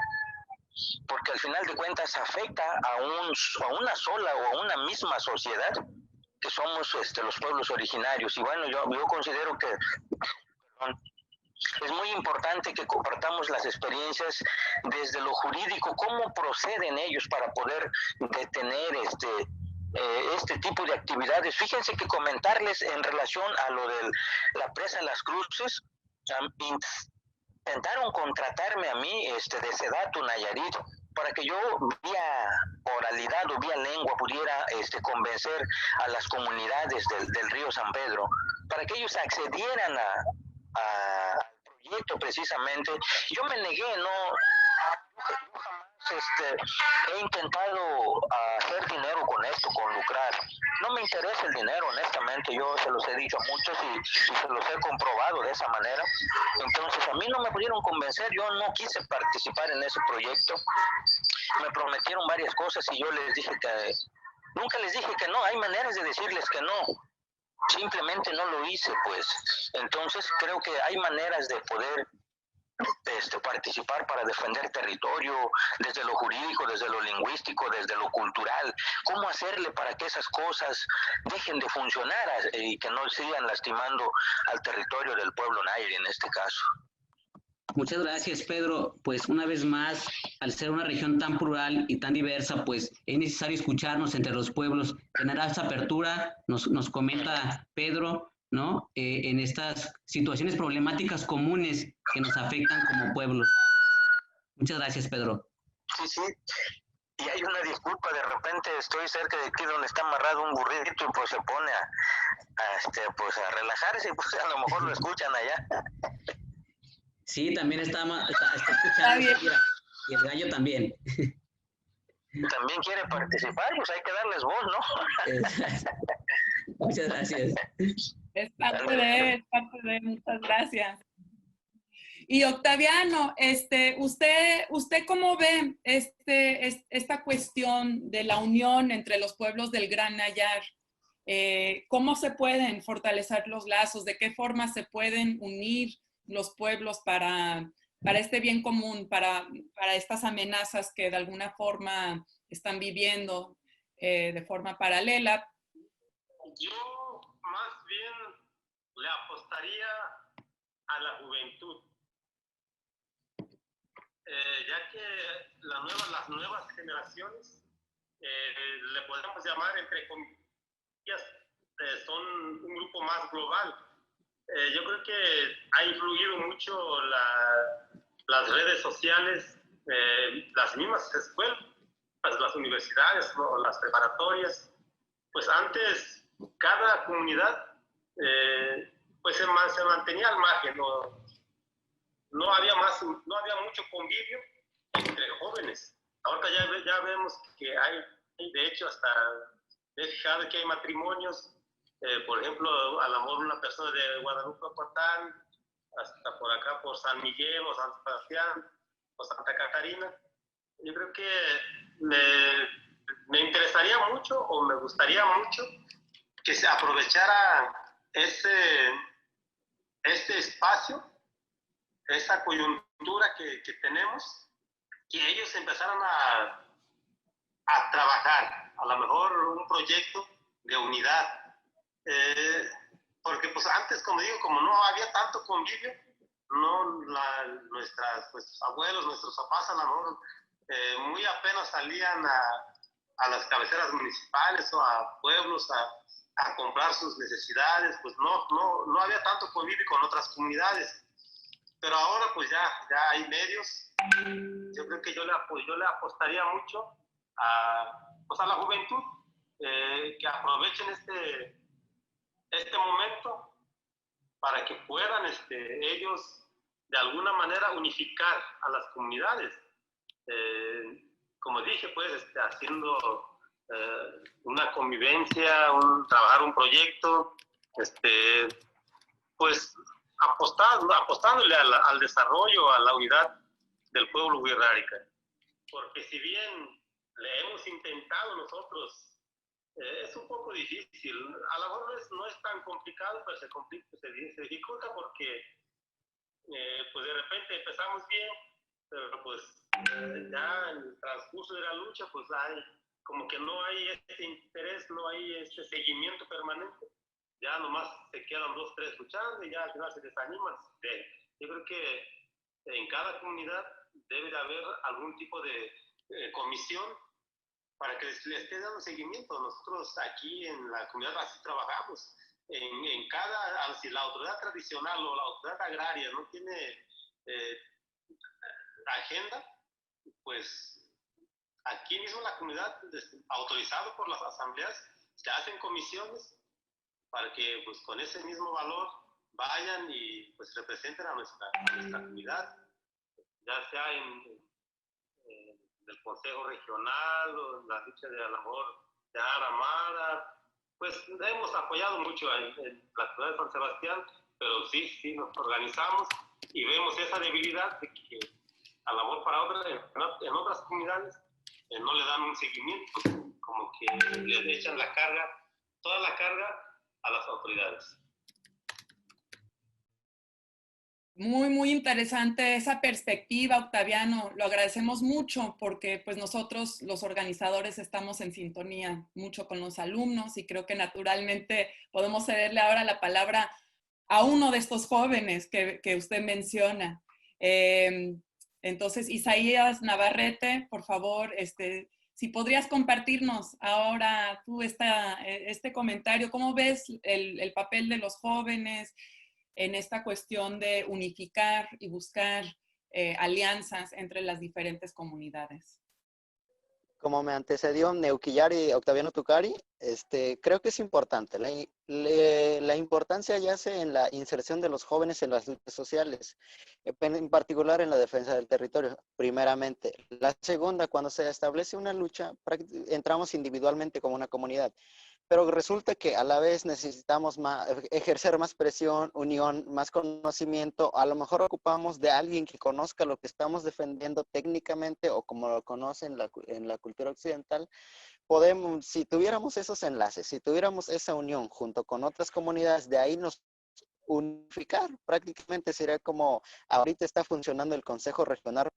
porque al final de cuentas afecta a una sola o a una misma sociedad que somos los pueblos originarios. Y bueno, yo considero que es muy importante que compartamos las experiencias desde lo jurídico, cómo proceden ellos para poder detener este tipo de actividades. Fíjense que comentarles en relación a lo de la presa Las Cruces, intentaron contratarme a mí de Sedatu, Nayarit, para que yo vía oralidad o vía lengua pudiera convencer a las comunidades del río San Pedro, para que ellos accedieran al proyecto precisamente. Yo me negué, yo jamás he intentado hacer dinero con esto, con lucrar. No me interesa el dinero, honestamente, yo se los he dicho a muchos y se los he comprobado de esa manera. Entonces a mí no me pudieron convencer, yo no quise participar en ese proyecto. Me prometieron varias cosas y yo les dije que, nunca les dije que no, hay maneras de decirles que no. Simplemente no lo hice, pues. Entonces creo que hay maneras de poder participar para defender territorio, desde lo jurídico, desde lo lingüístico, desde lo cultural. ¿Cómo hacerle para que esas cosas dejen de funcionar y que no sigan lastimando al territorio del pueblo Nayari en este caso? Muchas gracias, Pedro. Pues una vez más, al ser una región tan plural y tan diversa, pues es necesario escucharnos entre los pueblos, tener esa apertura, nos comenta Pedro, ¿no? En estas situaciones problemáticas comunes que nos afectan como pueblos. Muchas gracias, Pedro. Sí, sí. Y hay una disculpa, de repente estoy cerca de aquí donde está amarrado un burrito y pues se pone a relajarse y pues a lo mejor lo escuchan allá. Sí, también está escuchando. Y el gallo también. También quiere participar, pues hay que darles voz, ¿no? Muchas gracias. Es parte de, muchas gracias. Y Octaviano, ¿usted cómo ve esta cuestión de la unión entre los pueblos del Gran Nayar? ¿Cómo se pueden fortalecer los lazos? ¿De qué forma se pueden unir los pueblos para este bien común, para estas amenazas que de alguna forma están viviendo de forma paralela? Yo más bien le apostaría a la juventud, ya que las nuevas generaciones, le podemos llamar entre comillas, son un grupo más global. Yo creo que ha influido mucho las redes sociales, las mismas escuelas, las universidades o las preparatorias. Pues antes cada comunidad pues se mantenía al margen, no había mucho convivio entre jóvenes. Ahora ya vemos que hay, de hecho, hasta he fijado que hay matrimonios. Por ejemplo, a lo mejor una persona de Guadalupe, Cotán, hasta por acá, por San Miguel, o San Sebastián, o Santa Catarina. Yo creo que me interesaría mucho, o me gustaría mucho, que se aprovechara este espacio, esa coyuntura que tenemos, que ellos empezaran a trabajar, a lo mejor un proyecto de unidad. Porque pues antes, como digo, como no había tanto convivio, nuestros abuelos, nuestros papás a lo mejor muy apenas salían a las cabeceras municipales o a pueblos a comprar sus necesidades, pues no había tanto convivio con otras comunidades. Pero ahora pues ya hay medios. Yo creo que yo le apostaría mucho a la juventud, que aprovechen este momento para que puedan ellos de alguna manera unificar a las comunidades. Como dije, pues haciendo una convivencia, trabajar un proyecto, pues apostándole al desarrollo, a la unidad del pueblo wixárika. Porque si bien le hemos intentado nosotros, es un poco difícil. A lo mejor no es tan complicado, pero se dificulta porque pues de repente empezamos bien, pero pues ya en el transcurso de la lucha pues como que no hay este interés, no hay este seguimiento permanente. Ya nomás se quedan 2, 3 luchando y ya al final se desaniman. Yo creo que en cada comunidad debe de haber algún tipo de comisión para que les esté dando seguimiento. Nosotros aquí en la comunidad así trabajamos. Si la autoridad tradicional o la autoridad agraria no tiene agenda, pues aquí mismo en la comunidad, autorizado por las asambleas, se hacen comisiones para que pues con ese mismo valor vayan y pues representen a nuestra comunidad, ya sea en del Consejo Regional o la lucha de a lo mejor de Aramara. Pues hemos apoyado mucho en la ciudad de San Sebastián, pero sí nos organizamos y vemos esa debilidad de que a lo mejor en otras comunidades no le dan un seguimiento, como que le echan toda la carga a las autoridades. Muy, muy interesante esa perspectiva, Octaviano. Lo agradecemos mucho porque pues nosotros los organizadores estamos en sintonía mucho con los alumnos y creo que naturalmente podemos cederle ahora la palabra a uno de estos jóvenes que usted menciona. Entonces, Isaías Navarrete, por favor, si podrías compartirnos ahora tú este comentario, ¿cómo ves el papel de los jóvenes en esta cuestión de unificar y buscar alianzas entre las diferentes comunidades? Como me antecedió Neuquillar y Octaviano Tucari, creo que es importante. La importancia yace en la inserción de los jóvenes en las luchas sociales, en particular en la defensa del territorio, primeramente. La segunda, cuando se establece una lucha, entramos individualmente como una comunidad. Pero resulta que a la vez necesitamos ejercer más presión, unión, más conocimiento. A lo mejor ocupamos de alguien que conozca lo que estamos defendiendo técnicamente o como lo conoce en la cultura occidental. Podemos, si tuviéramos esos enlaces, si tuviéramos esa unión junto con otras comunidades, de ahí nos unificar. Prácticamente sería como ahorita está funcionando el Consejo Regional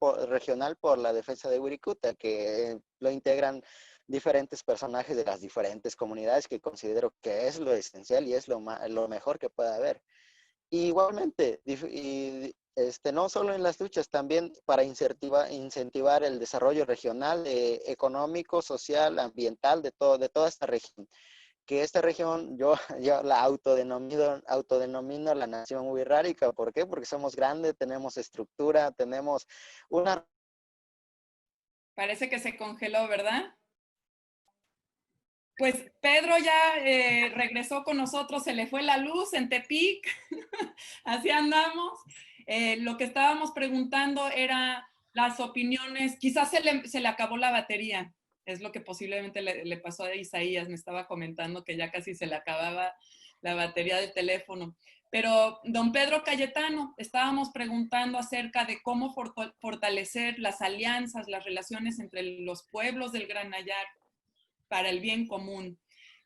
por la Defensa de Wirikuta, que lo integran diferentes personajes de las diferentes comunidades, que considero que es lo esencial y es lo mejor que puede haber. Y igualmente, no solo en las luchas, también para incentivar el desarrollo regional, económico, social, ambiental de toda esta región. Que esta región yo la autodenomino la nación wixárika. ¿Por qué? Porque somos grandes, tenemos estructura, tenemos una... Parece que se congeló, ¿verdad? Pues Pedro ya regresó con nosotros, se le fue la luz en Tepic, así andamos. Lo que estábamos preguntando era las opiniones, quizás se le acabó la batería, es lo que posiblemente le pasó a Isaías, me estaba comentando que ya casi se le acababa la batería del teléfono. Pero don Pedro Cayetano, estábamos preguntando acerca de cómo fortalecer las alianzas, las relaciones entre los pueblos del Gran Nayar para el bien común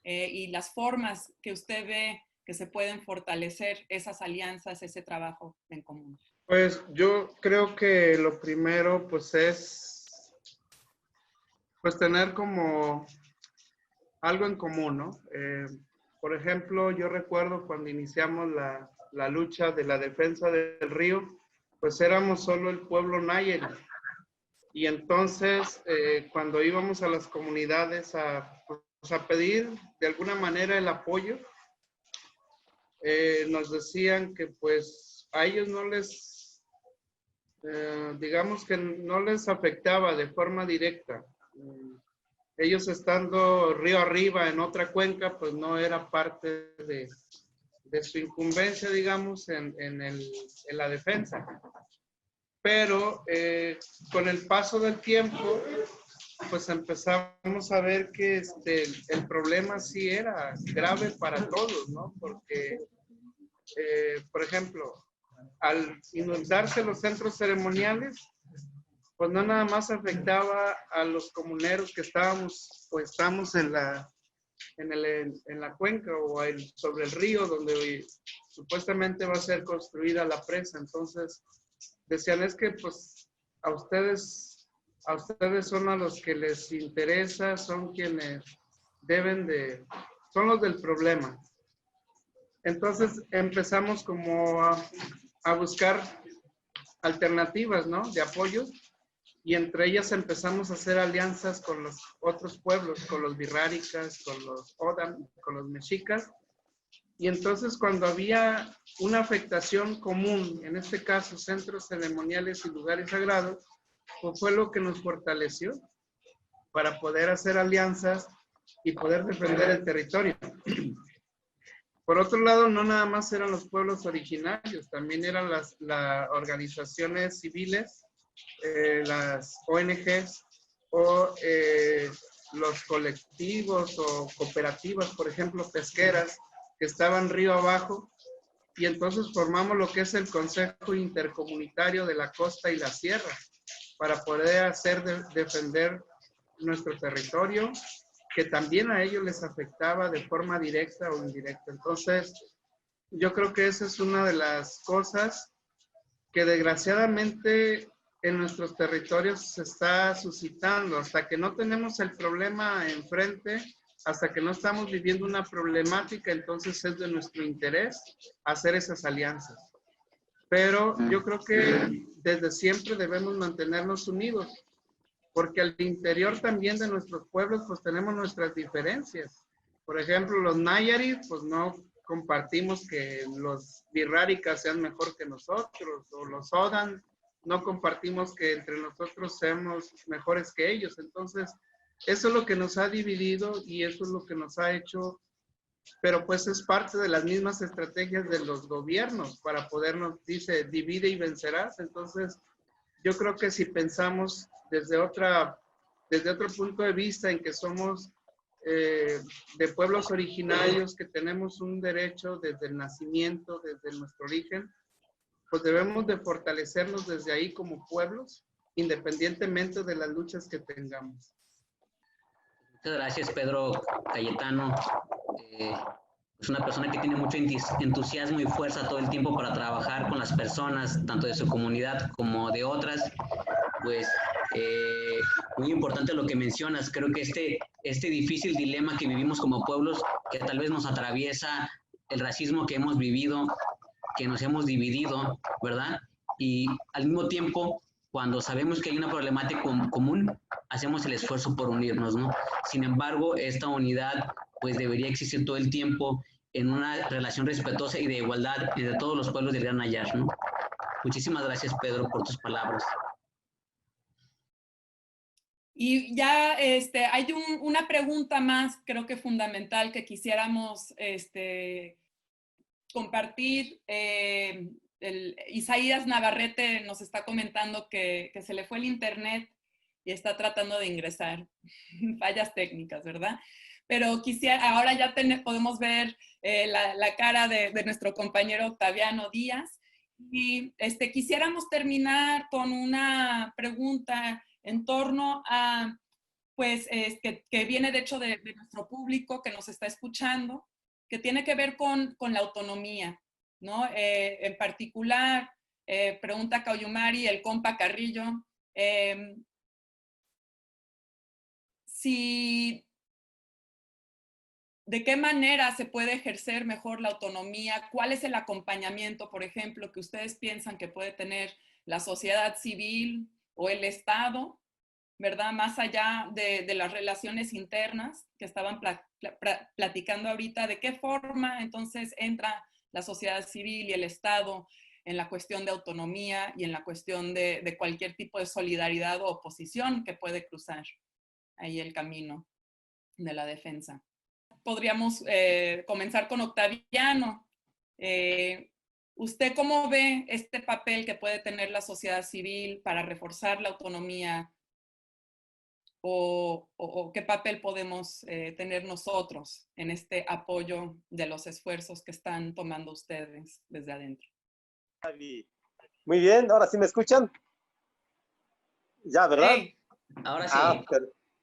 y las formas que usted ve que se pueden fortalecer esas alianzas, ese trabajo en común. Pues yo creo que lo primero pues es pues tener como algo en común, ¿no? Por ejemplo, yo recuerdo cuando iniciamos la lucha de la defensa del río, pues éramos solo el pueblo náyeri. Y entonces, cuando íbamos a las comunidades a pedir de alguna manera el apoyo, nos decían que pues a ellos no les, digamos que no les afectaba de forma directa. Ellos estando río arriba en otra cuenca, pues no era parte de su incumbencia, digamos, en la defensa. Pero con el paso del tiempo, pues empezamos a ver que el problema sí era grave para todos, ¿no? Porque, por ejemplo, al inundarse los centros ceremoniales, pues no nada más afectaba a los comuneros que estábamos o estamos en la cuenca o sobre el río donde supuestamente va a ser construida la presa. Entonces, decían, es que pues a ustedes son a los que les interesa, son quienes son los del problema. Entonces empezamos como a buscar alternativas, ¿no? De apoyo, y entre ellas empezamos a hacer alianzas con los otros pueblos, con los wixárikas, con los odam, con los mexicas. Y entonces cuando había una afectación común, en este caso centros ceremoniales y lugares sagrados, pues fue lo que nos fortaleció para poder hacer alianzas y poder defender el territorio. Por otro lado, no nada más eran los pueblos originarios, también eran las organizaciones civiles, las ONGs o los colectivos o cooperativas, por ejemplo, pesqueras, que estaban río abajo, y entonces formamos lo que es el Consejo Intercomunitario de la Costa y la Sierra, para poder defender nuestro territorio, que también a ellos les afectaba de forma directa o indirecta. Entonces, yo creo que esa es una de las cosas que desgraciadamente en nuestros territorios se está suscitando. Hasta que no tenemos el problema enfrente, hasta que no estamos viviendo una problemática, entonces es de nuestro interés hacer esas alianzas. Pero yo creo que desde siempre debemos mantenernos unidos, porque al interior también de nuestros pueblos pues tenemos nuestras diferencias. Por ejemplo, los Nayarit pues no compartimos que los birráricas sean mejor que nosotros, o los Odan no compartimos que entre nosotros seamos mejores que ellos. Entonces, eso es lo que nos ha dividido y eso es lo que nos ha hecho, pero pues es parte de las mismas estrategias de los gobiernos para podernos, dice, divide y vencerás. Entonces, yo creo que si pensamos desde otro punto de vista en que somos de pueblos originarios, que tenemos un derecho desde el nacimiento, desde nuestro origen, pues debemos de fortalecernos desde ahí como pueblos, independientemente de las luchas que tengamos. Muchas gracias, Pedro Cayetano. Es una persona que tiene mucho entusiasmo y fuerza todo el tiempo para trabajar con las personas, tanto de su comunidad como de otras. Pues muy importante lo que mencionas. Creo que este difícil dilema que vivimos como pueblos, que tal vez nos atraviesa el racismo que hemos vivido, que nos hemos dividido, ¿verdad? Y al mismo tiempo, cuando sabemos que hay una problemática común, hacemos el esfuerzo por unirnos, ¿no? Sin embargo, esta unidad pues debería existir todo el tiempo en una relación respetuosa y de igualdad entre todos los pueblos del Gran Nayar, ¿no? Muchísimas gracias, Pedro, por tus palabras. Y ya hay una pregunta más, creo que fundamental, que quisiéramos compartir. Isaías Navarrete nos está comentando que se le fue el internet y está tratando de ingresar. Fallas técnicas, ¿verdad? Pero ahora ya podemos ver la cara de nuestro compañero Octaviano Díaz. Y quisiéramos terminar con una pregunta en torno a, pues, que viene de hecho de nuestro público que nos está escuchando, que tiene que ver con la autonomía, ¿no? En particular, pregunta Cayumari, el compa Carrillo, ¿de qué manera se puede ejercer mejor la autonomía? ¿Cuál es el acompañamiento, por ejemplo, que ustedes piensan que puede tener la sociedad civil o el Estado, ¿verdad? Más allá de las relaciones internas que estaban platicando ahorita, ¿de qué forma entonces entra la sociedad civil y el Estado en la cuestión de autonomía y en la cuestión de cualquier tipo de solidaridad o oposición que puede cruzar ahí el camino de la defensa? Podríamos comenzar con Octaviano. ¿Usted cómo ve este papel que puede tener la sociedad civil para reforzar la autonomía? ¿O qué papel podemos tener nosotros en este apoyo de los esfuerzos que están tomando ustedes desde adentro? Muy bien, ahora sí me escuchan. Ya, ¿verdad? Sí. Ahora sí.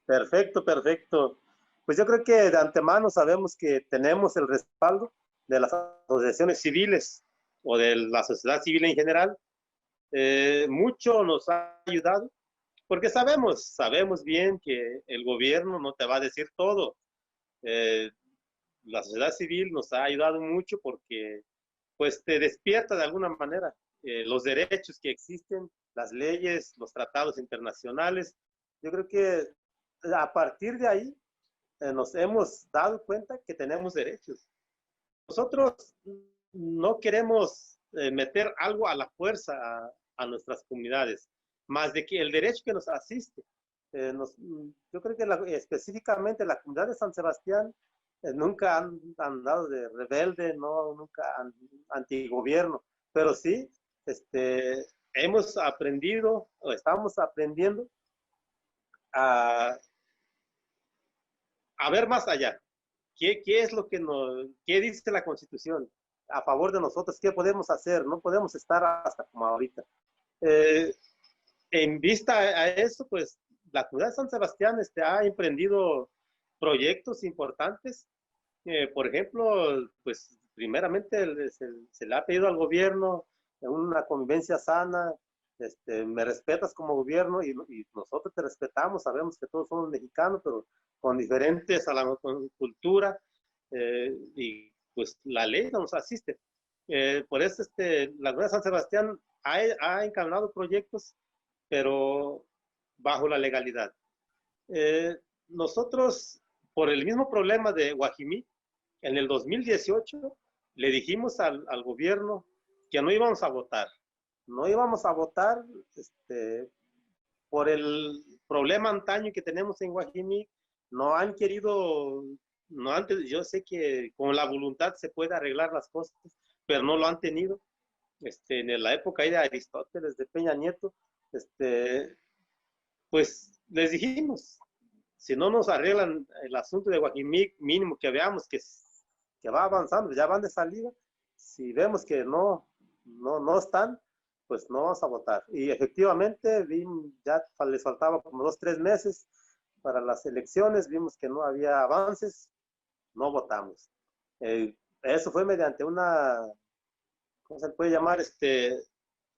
Perfecto, perfecto. Pues yo creo que de antemano sabemos que tenemos el respaldo de las asociaciones civiles o de la sociedad civil en general. Mucho nos ha ayudado, porque sabemos bien que el gobierno no te va a decir todo. La sociedad civil nos ha ayudado mucho porque pues te despierta de alguna manera los derechos que existen, las leyes, los tratados internacionales. Yo creo que a partir de ahí nos hemos dado cuenta que tenemos derechos. Nosotros no queremos meter algo a la fuerza a nuestras comunidades, más de que el derecho que nos asiste. Yo creo que específicamente la comunidad de San Sebastián nunca han andado de rebelde, nunca antigobierno, pero sí hemos aprendido o estamos aprendiendo a ver más allá. ¿Qué es lo que qué dice la Constitución a favor de nosotros? ¿Qué podemos hacer? No podemos estar hasta como ahorita. En vista a eso, pues la comunidad de San Sebastián ha emprendido proyectos importantes. Por ejemplo, pues primeramente se le ha pedido al gobierno una convivencia sana, me respetas como gobierno y nosotros te respetamos, sabemos que todos somos mexicanos, pero con diferentes a la cultura, y pues la ley nos asiste. Por eso la Comunidad de San Sebastián ha encaminado proyectos, pero bajo la legalidad. Nosotros, por el mismo problema de Guajimí, en el 2018 le dijimos al gobierno que no íbamos a votar. No íbamos a votar por el problema antaño que tenemos en Guajimí. No han querido, yo sé que con la voluntad se puede arreglar las cosas, pero no lo han tenido. En la época de Aristóteles, de Peña Nieto, pues les dijimos, si no nos arreglan el asunto de Guajimí, mínimo que veamos que va avanzando, ya van de salida, si vemos que no están, pues no vamos a votar. Y efectivamente, ya les faltaba como 2 o 3 meses para las elecciones, vimos que no había avances, no votamos. Eso fue mediante una, ¿cómo se puede llamar?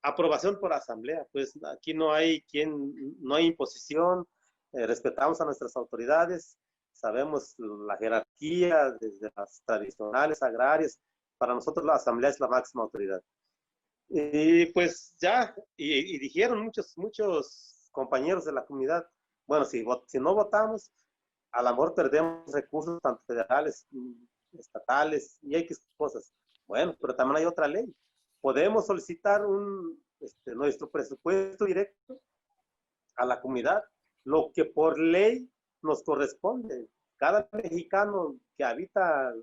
Aprobación por asamblea. Pues aquí no hay imposición, respetamos a nuestras autoridades, sabemos la jerarquía desde las tradicionales, agrarias. Para nosotros la asamblea es la máxima autoridad. Y pues ya, y dijeron muchos compañeros de la comunidad, bueno, si no votamos, a lo mejor perdemos recursos tanto federales, estatales y X cosas. Bueno, pero también hay otra ley. Podemos solicitar nuestro presupuesto directo a la comunidad, lo que por ley nos corresponde. Cada mexicano que habita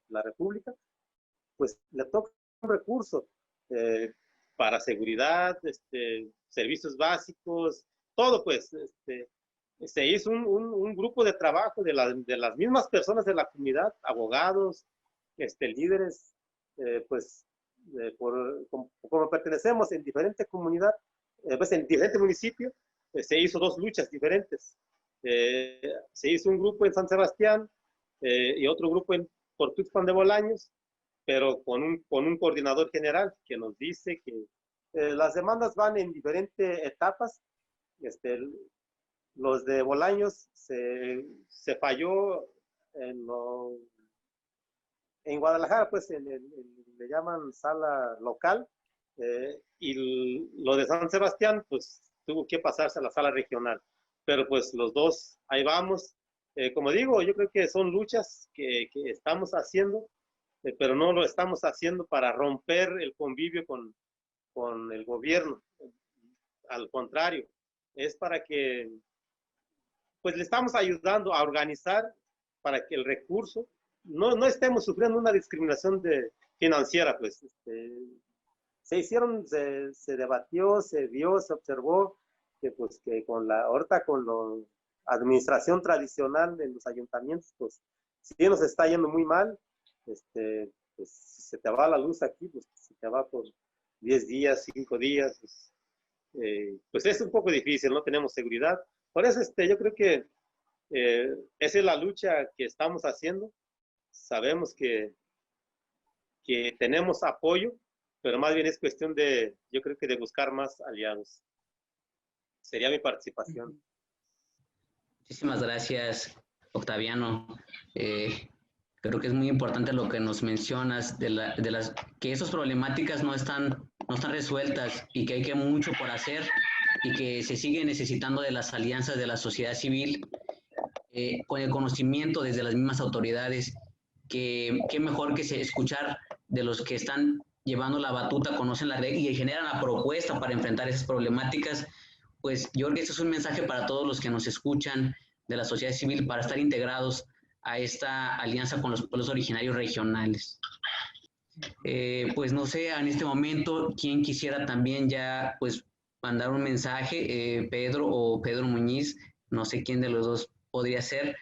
la República, pues le toca un recurso para seguridad, servicios básicos, todo pues. Se hizo un grupo de trabajo de las mismas personas de la comunidad, abogados, líderes, pues como pertenecemos en diferente comunidad, pues en diferente municipio, se hizo 2 luchas diferentes. Se hizo un grupo en San Sebastián y otro grupo por Tuxpan de Bolaños, pero con un coordinador general que nos dice que las demandas van en diferentes etapas. Los de Bolaños se falló en Guadalajara, pues le llaman sala local, y lo de San Sebastián, pues tuvo que pasarse a la sala regional. Pero pues los dos, ahí vamos. Como digo, yo creo que son luchas que estamos haciendo, pero no lo estamos haciendo para romper el convivio con el gobierno. Al contrario, es para que pues le estamos ayudando a organizar para que el recurso no estemos sufriendo una discriminación financiera, pues. Se debatió, se vio, se observó que pues que ahorita con la administración tradicional de los ayuntamientos, pues si nos está yendo muy mal, pues si se te va la luz aquí, pues se te va por 10 días, 5 días, pues es un poco difícil, no tenemos seguridad. Por eso yo creo que esa es la lucha que estamos haciendo. Sabemos que tenemos apoyo, pero más bien es cuestión yo creo que de buscar más aliados. Sería mi participación. Muchísimas gracias, Octaviano. Creo que es muy importante lo que nos mencionas que esas problemáticas no están resueltas y que hay mucho por hacer y que se sigue necesitando de las alianzas de la sociedad civil, con el conocimiento desde las mismas autoridades, que mejor que escuchar de los que están llevando la batuta, conocen la ley y generan la propuesta para enfrentar esas problemáticas. Pues yo creo que este es un mensaje para todos los que nos escuchan de la sociedad civil para estar integrados a esta alianza con los pueblos originarios regionales. Pues no sé, en este momento, ¿quién quisiera también ya pues mandar un mensaje? Pedro o Pedro Muñiz, no sé quién de los dos podría ser,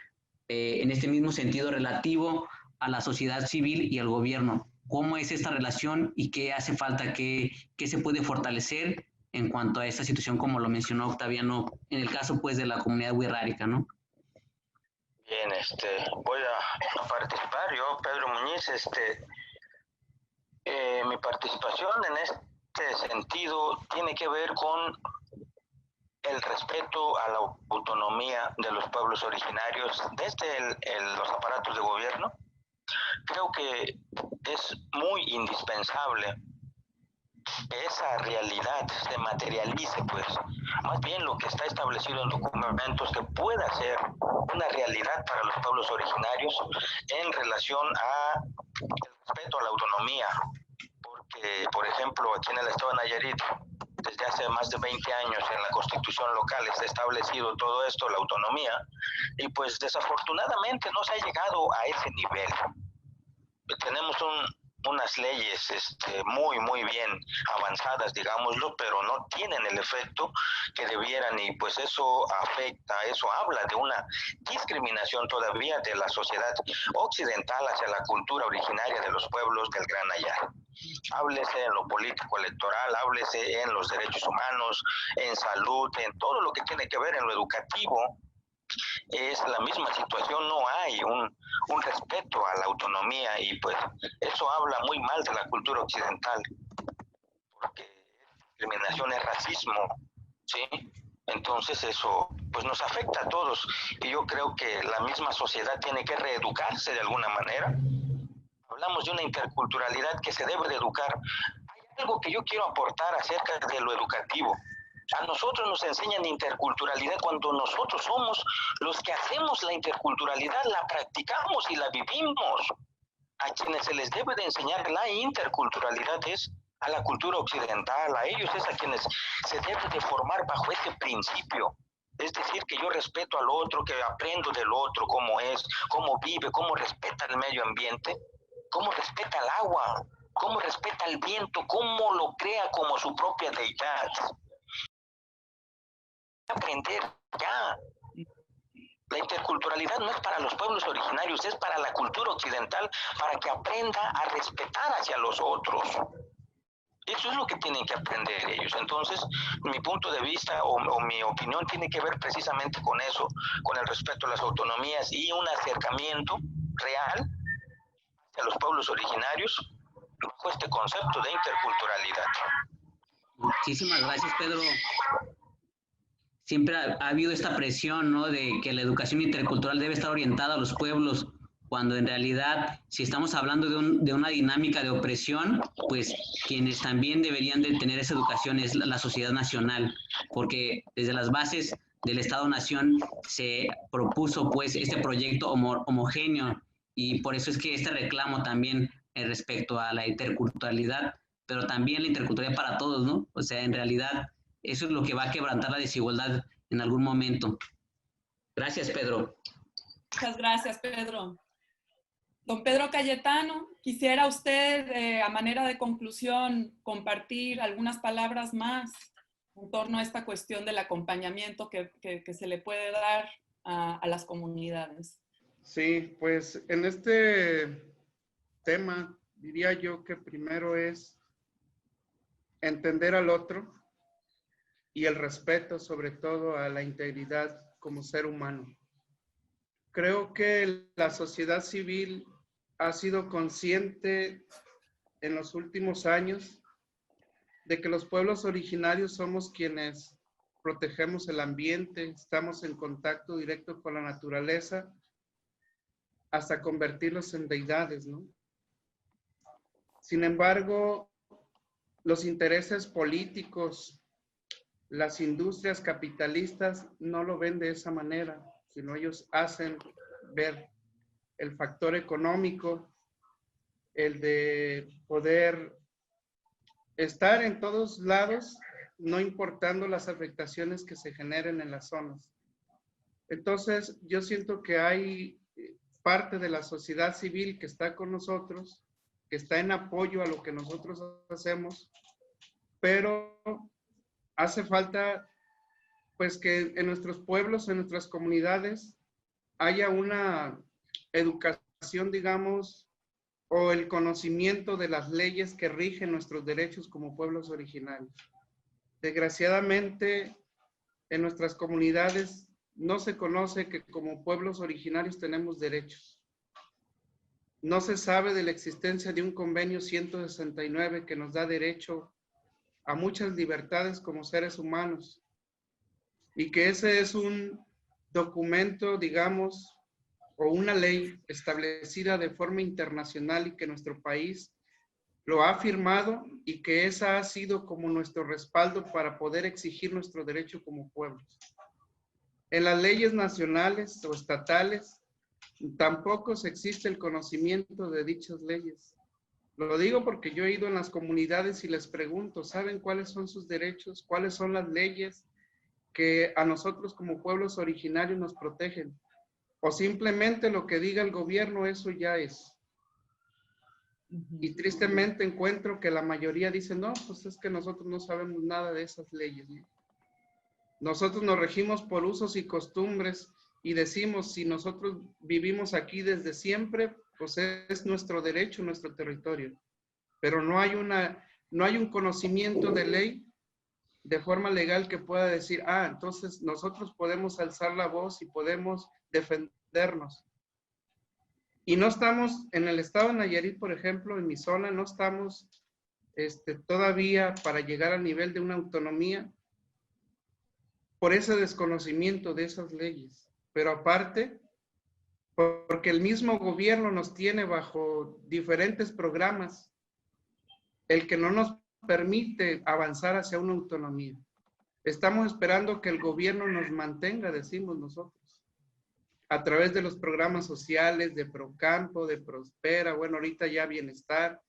en este mismo sentido relativo a la sociedad civil y al gobierno. ¿Cómo es esta relación y qué hace falta, qué se puede fortalecer en cuanto a esta situación, como lo mencionó Octaviano, en el caso pues de la comunidad wixárika, ¿no? Bien, voy a participar. Yo, Pedro Muñiz, mi participación en este sentido tiene que ver con el respeto a la autonomía de los pueblos originarios desde los aparatos de gobierno. Creo que es muy indispensable que esa realidad se materialice, pues, más bien lo que está establecido en documentos que pueda ser una realidad para los pueblos originarios en relación a el respeto a la autonomía, porque, por ejemplo, aquí en el estado de Nayarit, desde hace más de 20 años en la constitución local está establecido todo esto, la autonomía, y pues desafortunadamente no se ha llegado a ese nivel. Tenemos unas leyes muy bien avanzadas, digámoslo, pero no tienen el efecto que debieran, y pues eso afecta, eso habla de una discriminación todavía de la sociedad occidental hacia la cultura originaria de los pueblos del Gran Nayar. Háblese en lo político electoral, háblese en los derechos humanos, en salud, en todo lo que tiene que ver en lo educativo. Es la misma situación, no hay un respeto a la autonomía, y pues eso habla muy mal de la cultura occidental, porque discriminación es racismo, ¿sí? Entonces eso pues nos afecta a todos, y yo creo que la misma sociedad tiene que reeducarse de alguna manera. Hablamos de una interculturalidad que se debe de educar. Hay algo que yo quiero aportar acerca de lo educativo. A nosotros nos enseñan interculturalidad cuando nosotros somos los que hacemos la interculturalidad, la practicamos y la vivimos. A quienes se les debe de enseñar la interculturalidad es a la cultura occidental, a ellos es a quienes se debe de formar bajo ese principio. Es decir, que yo respeto al otro, que aprendo del otro, cómo es, cómo vive, cómo respeta el medio ambiente, cómo respeta el agua, cómo respeta el viento, cómo lo crea como su propia deidad. Aprender ya. La interculturalidad no es para los pueblos originarios, es para la cultura occidental, para que aprenda a respetar hacia los otros. Eso es lo que tienen que aprender ellos. Entonces, mi punto de vista o mi opinión tiene que ver precisamente con eso, con el respeto a las autonomías y un acercamiento real hacia los pueblos originarios bajo este concepto de interculturalidad. Muchísimas gracias, Pedro. Siempre ha habido esta presión, ¿no?, de que la educación intercultural debe estar orientada a los pueblos, cuando en realidad, si estamos hablando de una dinámica de opresión, pues quienes también deberían de tener esa educación es la sociedad nacional, porque desde las bases del Estado-Nación se propuso pues este proyecto homogéneo, y por eso es que este reclamo también respecto a la interculturalidad, pero también la interculturalidad para todos, ¿no? O sea, en realidad eso es lo que va a quebrantar la desigualdad en algún momento. Gracias, Pedro. Muchas gracias, Pedro. Don Pedro Cayetano, quisiera usted, a manera de conclusión, compartir algunas palabras más en torno a esta cuestión del acompañamiento que se le puede dar a las comunidades. Sí, pues en este tema diría yo que primero es entender al otro y el respeto sobre todo a la integridad como ser humano. Creo que la sociedad civil ha sido consciente en los últimos años de que los pueblos originarios somos quienes protegemos el ambiente, estamos en contacto directo con la naturaleza, hasta convertirlos en deidades, ¿no? Sin embargo, los intereses políticos, las industrias capitalistas no lo ven de esa manera, sino ellos hacen ver el factor económico, el de poder estar en todos lados, no importando las afectaciones que se generen en las zonas. Entonces, yo siento que hay parte de la sociedad civil que está con nosotros, que está en apoyo a lo que nosotros hacemos, pero hace falta pues que en nuestros pueblos, en nuestras comunidades, haya una educación, digamos, o el conocimiento de las leyes que rigen nuestros derechos como pueblos originarios. Desgraciadamente, en nuestras comunidades no se conoce que como pueblos originarios tenemos derechos. No se sabe de la existencia de un convenio 169 que nos da derecho a muchas libertades como seres humanos, y que ese es un documento, digamos, o una ley establecida de forma internacional y que nuestro país lo ha firmado, y que esa ha sido como nuestro respaldo para poder exigir nuestro derecho como pueblos. En las leyes nacionales o estatales tampoco se existe el conocimiento de dichas leyes. Lo digo porque yo he ido en las comunidades y les pregunto, ¿saben cuáles son sus derechos? ¿Cuáles son las leyes que a nosotros como pueblos originarios nos protegen? O simplemente lo que diga el gobierno, eso ya es. Y tristemente encuentro que la mayoría dice, no, pues es que nosotros no sabemos nada de esas leyes, ¿no? Nosotros nos regimos por usos y costumbres y decimos, si nosotros vivimos aquí desde siempre, pues es nuestro derecho, nuestro territorio. Pero no hay un conocimiento de ley de forma legal que pueda decir, entonces nosotros podemos alzar la voz y podemos defendernos. Y no estamos, en el estado de Nayarit, por ejemplo, en mi zona, no estamos todavía para llegar al nivel de una autonomía por ese desconocimiento de esas leyes. Pero aparte, porque el mismo gobierno nos tiene bajo diferentes programas, el que no nos permite avanzar hacia una autonomía. Estamos esperando que el gobierno nos mantenga, decimos nosotros, a través de los programas sociales, de Procampo, de Prospera, bueno, ahorita ya Bienestar.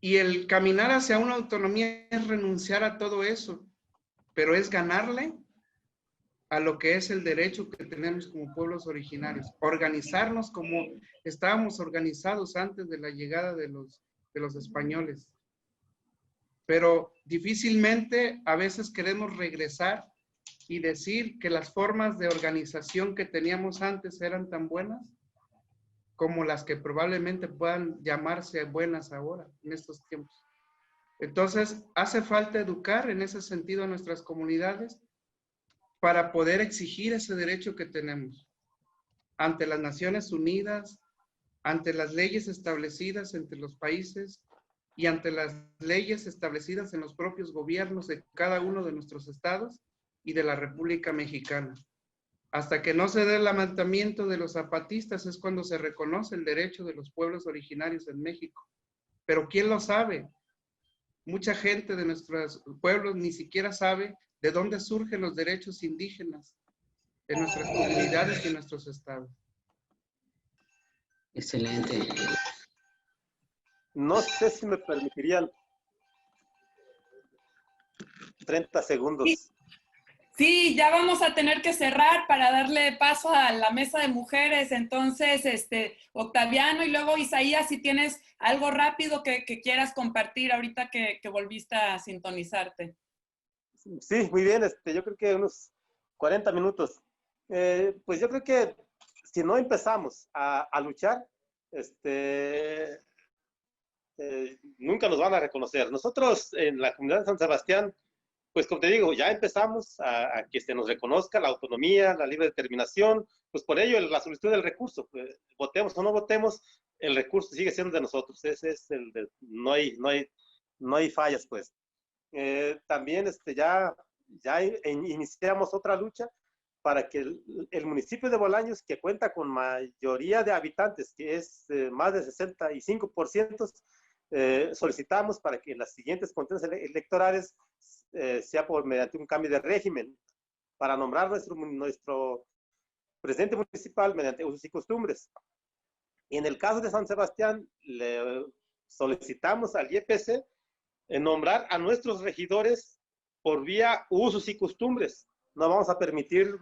Y el caminar hacia una autonomía es renunciar a todo eso, pero es ganarle a lo que es el derecho que tenemos como pueblos originarios. Organizarnos como estábamos organizados antes de la llegada de los españoles. Pero difícilmente a veces queremos regresar y decir que las formas de organización que teníamos antes eran tan buenas como las que probablemente puedan llamarse buenas ahora, en estos tiempos. Entonces, hace falta educar en ese sentido a nuestras comunidades para poder exigir ese derecho que tenemos ante las Naciones Unidas, ante las leyes establecidas entre los países y ante las leyes establecidas en los propios gobiernos de cada uno de nuestros estados y de la República Mexicana. Hasta que no se dé el levantamiento de los zapatistas es cuando se reconoce el derecho de los pueblos originarios en México. Pero ¿quién lo sabe? Mucha gente de nuestros pueblos ni siquiera sabe de dónde surgen los derechos indígenas en nuestras comunidades y en nuestros estados. Excelente. No sé si me permitirían 30 segundos. Sí, ya vamos a tener que cerrar para darle paso a la mesa de mujeres. Entonces, Octaviano y luego Isaías, si tienes algo rápido que quieras compartir ahorita que volviste a sintonizarte. Sí, muy bien. Yo creo que unos 40 minutos. Pues yo creo que si no empezamos a luchar, nunca nos van a reconocer. Nosotros en la comunidad de San Sebastián, pues como te digo, ya empezamos a que se nos reconozca la autonomía, la libre determinación, pues por ello la solicitud del recurso, pues, votemos o no votemos, el recurso sigue siendo de nosotros, ese es no hay fallas, pues. También ya iniciamos otra lucha para que el municipio de Bolaños, que cuenta con mayoría de habitantes, que es más de 65%, solicitamos para que en las siguientes contiendas electorales sea mediante un cambio de régimen para nombrar nuestro presidente municipal mediante usos y costumbres. Y en el caso de San Sebastián, le solicitamos al IEPC nombrar a nuestros regidores por vía usos y costumbres. No vamos a permitir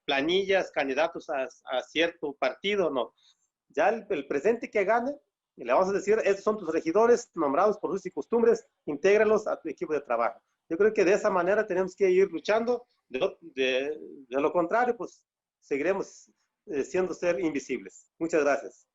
planillas, candidatos a cierto partido, no. Ya el presidente que gane, le vamos a decir, estos son tus regidores nombrados por usos y costumbres, intégralos a tu equipo de trabajo. Yo creo que de esa manera tenemos que ir luchando, de lo contrario, pues seguiremos siendo ser invisibles. Muchas gracias.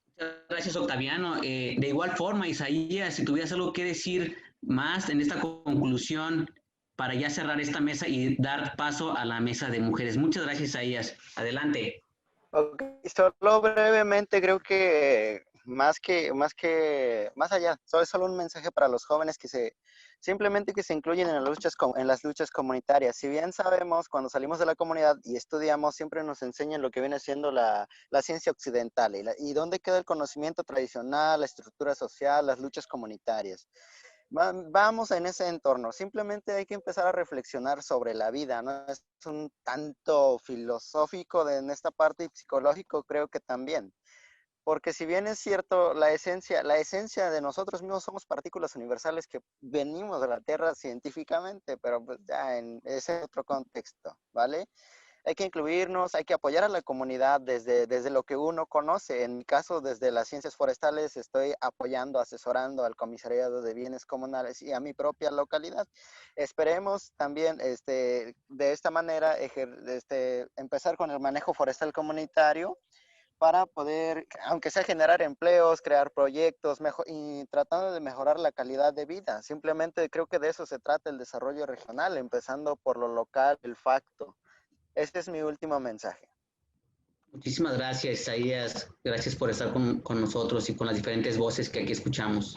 Muchas gracias, Octaviano. De igual forma, Isaías, si tuvieras algo que decir más en esta conclusión para ya cerrar esta mesa y dar paso a la mesa de mujeres. Muchas gracias, Isaías. Adelante. Ok, solo brevemente creo que más allá, solo un mensaje para los jóvenes simplemente que se incluyen en las luchas comunitarias. Si bien sabemos, cuando salimos de la comunidad y estudiamos, siempre nos enseñan lo que viene siendo la ciencia occidental y dónde queda el conocimiento tradicional, la estructura social, las luchas comunitarias. Vamos en ese entorno. Simplemente hay que empezar a reflexionar sobre la vida, ¿no? Es un tanto filosófico en esta parte y psicológico creo que también. Porque si bien es cierto, la esencia de nosotros mismos somos partículas universales que venimos de la Tierra científicamente, pero pues ya en ese otro contexto, ¿vale? Hay que incluirnos, hay que apoyar a la comunidad desde lo que uno conoce. En mi caso, desde las ciencias forestales, estoy apoyando, asesorando al Comisariado de Bienes Comunales y a mi propia localidad. Esperemos también de esta manera empezar con el manejo forestal comunitario para poder, aunque sea generar empleos, crear proyectos y tratando de mejorar la calidad de vida. Simplemente creo que de eso se trata el desarrollo regional, empezando por lo local, el facto. Este es mi último mensaje. Muchísimas gracias, Isaías. Gracias por estar con nosotros y con las diferentes voces que aquí escuchamos.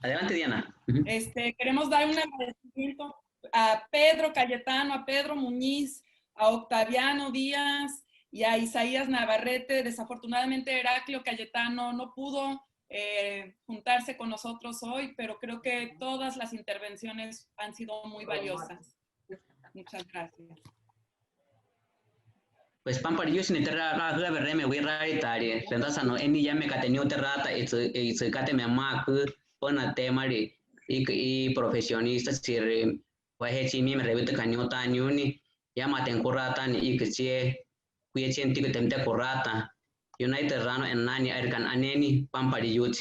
Adelante, Diana. Queremos dar un agradecimiento a Pedro Cayetano, a Pedro Muñiz, a Octaviano Díaz y a Isaías Navarrete. Desafortunadamente, Heraclio Cayetano no pudo juntarse con nosotros hoy, pero creo que todas las intervenciones han sido muy valiosas. Muchas gracias. Pues pamparillo sin terra la verre me voy a itaria. Lentas no eni ya me catenio terrata y se cate me ama pona tema y profesionistas sir pues chimi me revete canio tanyuni ya maten kurata ni que sie kuye chenti que temte kurata United rano en nani erkan aneni pamparillo